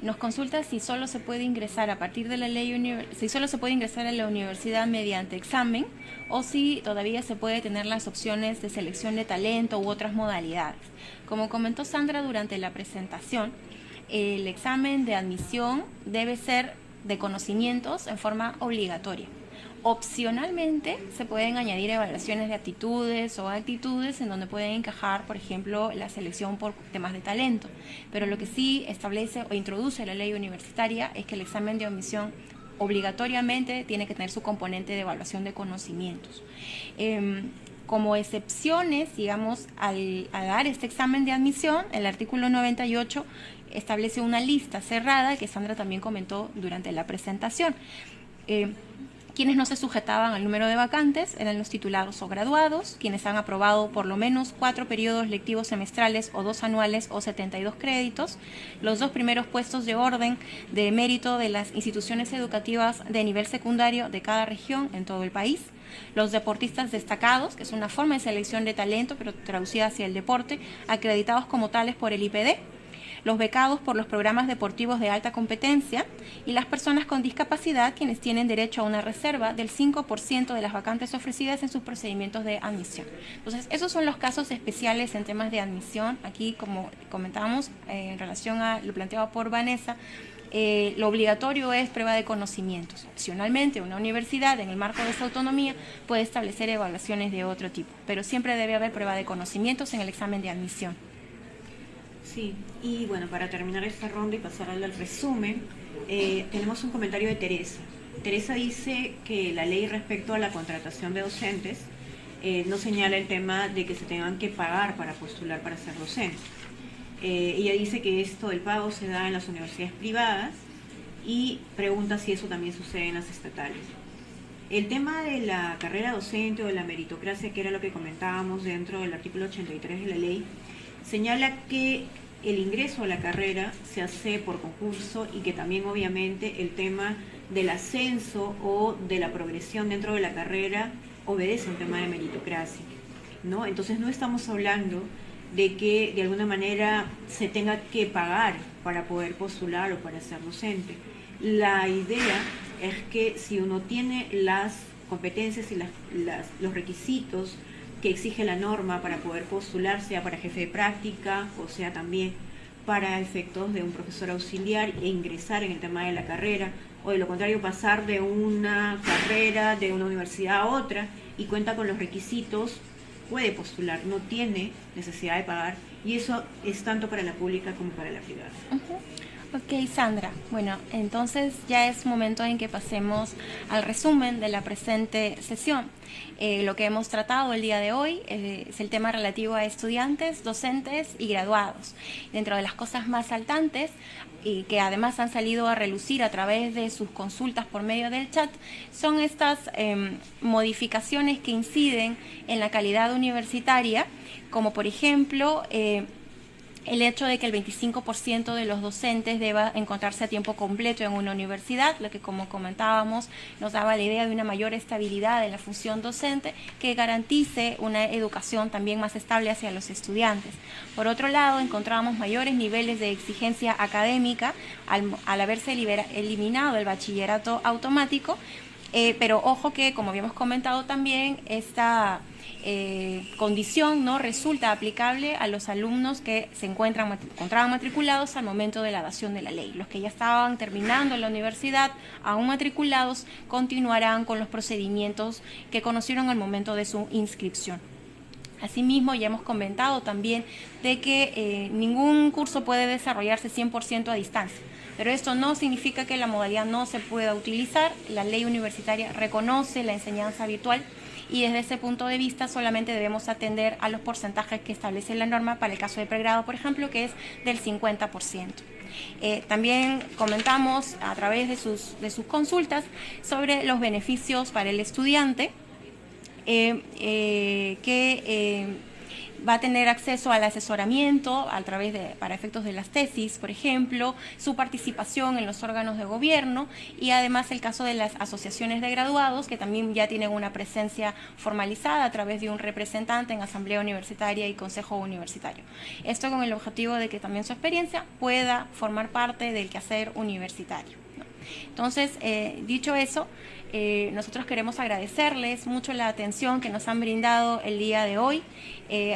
Nos consulta si solo se puede ingresar a partir de la ley, si solo se puede ingresar a la universidad mediante examen o si todavía se puede tener las opciones de selección de talento u otras modalidades. Como comentó Sandra durante la presentación, el examen de admisión debe ser de conocimientos en forma obligatoria. Opcionalmente se pueden añadir evaluaciones de aptitudes o actitudes en donde pueden encajar, por ejemplo, la selección por temas de talento. Pero lo que sí establece o introduce la ley universitaria es que el examen de admisión obligatoriamente tiene que tener su componente de evaluación de conocimientos. Como excepciones, digamos, al dar este examen de admisión, el artículo 98 establece una lista cerrada que Sandra también comentó durante la presentación. Quienes no se sujetaban al número de vacantes eran los titulados o graduados, quienes han aprobado por lo menos 4 periodos lectivos semestrales o 2 anuales o 72 créditos, los 2 primeros puestos de orden de mérito de las instituciones educativas de nivel secundario de cada región en todo el país, los deportistas destacados, que es una forma de selección de talento pero traducida hacia el deporte, acreditados como tales por el IPD, los becados por los programas deportivos de alta competencia y las personas con discapacidad quienes tienen derecho a una reserva del 5% de las vacantes ofrecidas en sus procedimientos de admisión. Entonces, esos son los casos especiales en temas de admisión. Aquí, como comentábamos, en relación a lo planteado por Vanessa, lo obligatorio es prueba de conocimientos. Opcionalmente, una universidad, en el marco de esa autonomía, puede establecer evaluaciones de otro tipo, pero siempre debe haber prueba de conocimientos en el examen de admisión. Sí, y bueno, para terminar esta ronda y pasar al resumen, tenemos un comentario de Teresa. Teresa dice que la ley respecto a la contratación de docentes no señala el tema de que se tengan que pagar para postular para ser docente. Ella dice que esto del pago se da en las universidades privadas y pregunta si eso también sucede en las estatales. El tema de la carrera docente o de la meritocracia, que era lo que comentábamos dentro del artículo 83 de la ley, señala que el ingreso a la carrera se hace por concurso y que también obviamente el tema del ascenso o de la progresión dentro de la carrera obedece a un tema de meritocracia, ¿no? Entonces no estamos hablando de que de alguna manera se tenga que pagar para poder postular o para ser docente. La idea es que si uno tiene las competencias y los requisitos que exige la norma para poder postular, sea para jefe de práctica o sea también para efectos de un profesor auxiliar e ingresar en el tema de la carrera, o de lo contrario pasar de una carrera de una universidad a otra y cuenta con los requisitos, puede postular, no tiene necesidad de pagar, y eso es tanto para la pública como para la privada. Ok, Sandra. Bueno, entonces ya es momento en que pasemos al resumen de la presente sesión. Lo que hemos tratado el día de hoy es el tema relativo a estudiantes, docentes y graduados. Dentro de las cosas más saltantes y que además han salido a relucir a través de sus consultas por medio del chat, son estas modificaciones que inciden en la calidad universitaria, como por ejemplo el hecho de que el 25% de los docentes deba encontrarse a tiempo completo en una universidad, lo que, como comentábamos, nos daba la idea de una mayor estabilidad en la función docente que garantice una educación también más estable hacia los estudiantes. Por otro lado, encontrábamos mayores niveles de exigencia académica al haberse eliminado el bachillerato automático, pero ojo que, como habíamos comentado también, esta condición no resulta aplicable a los alumnos que se encontraban matriculados al momento de la dación de la ley. Los que ya estaban terminando la universidad, aún matriculados, continuarán con los procedimientos que conocieron al momento de su inscripción. Asimismo, ya hemos comentado también de que ningún curso puede desarrollarse 100% a distancia, pero esto no significa que la modalidad no se pueda utilizar. La ley universitaria reconoce la enseñanza virtual y desde ese punto de vista solamente debemos atender a los porcentajes que establece la norma para el caso de pregrado, por ejemplo, que es del 50%. También comentamos a través de sus consultas sobre los beneficios para el estudiante, va a tener acceso al asesoramiento para efectos de las tesis, por ejemplo, su participación en los órganos de gobierno y además el caso de las asociaciones de graduados, que también ya tienen una presencia formalizada a través de un representante en asamblea universitaria y consejo universitario. Esto con el objetivo de que también su experiencia pueda formar parte del quehacer universitario, ¿no? Entonces, dicho eso, nosotros queremos agradecerles mucho la atención que nos han brindado el día de hoy.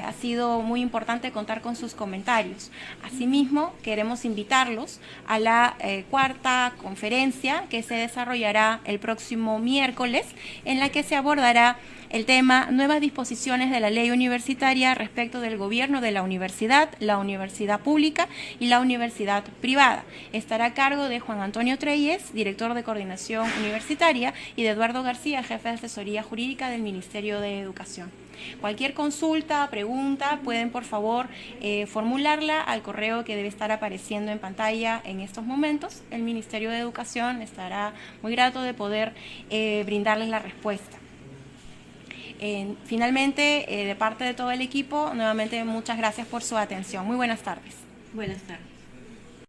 Ha sido muy importante contar con sus comentarios. Asimismo, queremos invitarlos a la cuarta conferencia que se desarrollará el próximo miércoles, en la que se abordará el tema nuevas disposiciones de la ley universitaria respecto del gobierno de la universidad pública y la universidad privada. Estará a cargo de Juan Antonio Treyes, director de coordinación universitaria, y de Eduardo García, jefe de asesoría jurídica del Ministerio de Educación. Cualquier consulta, pregunta, pueden por favor formularla al correo que debe estar apareciendo en pantalla en estos momentos. El Ministerio de Educación estará muy grato de poder brindarles la respuesta. Finalmente, de parte de todo el equipo, nuevamente muchas gracias por su atención. Muy buenas tardes. Buenas tardes.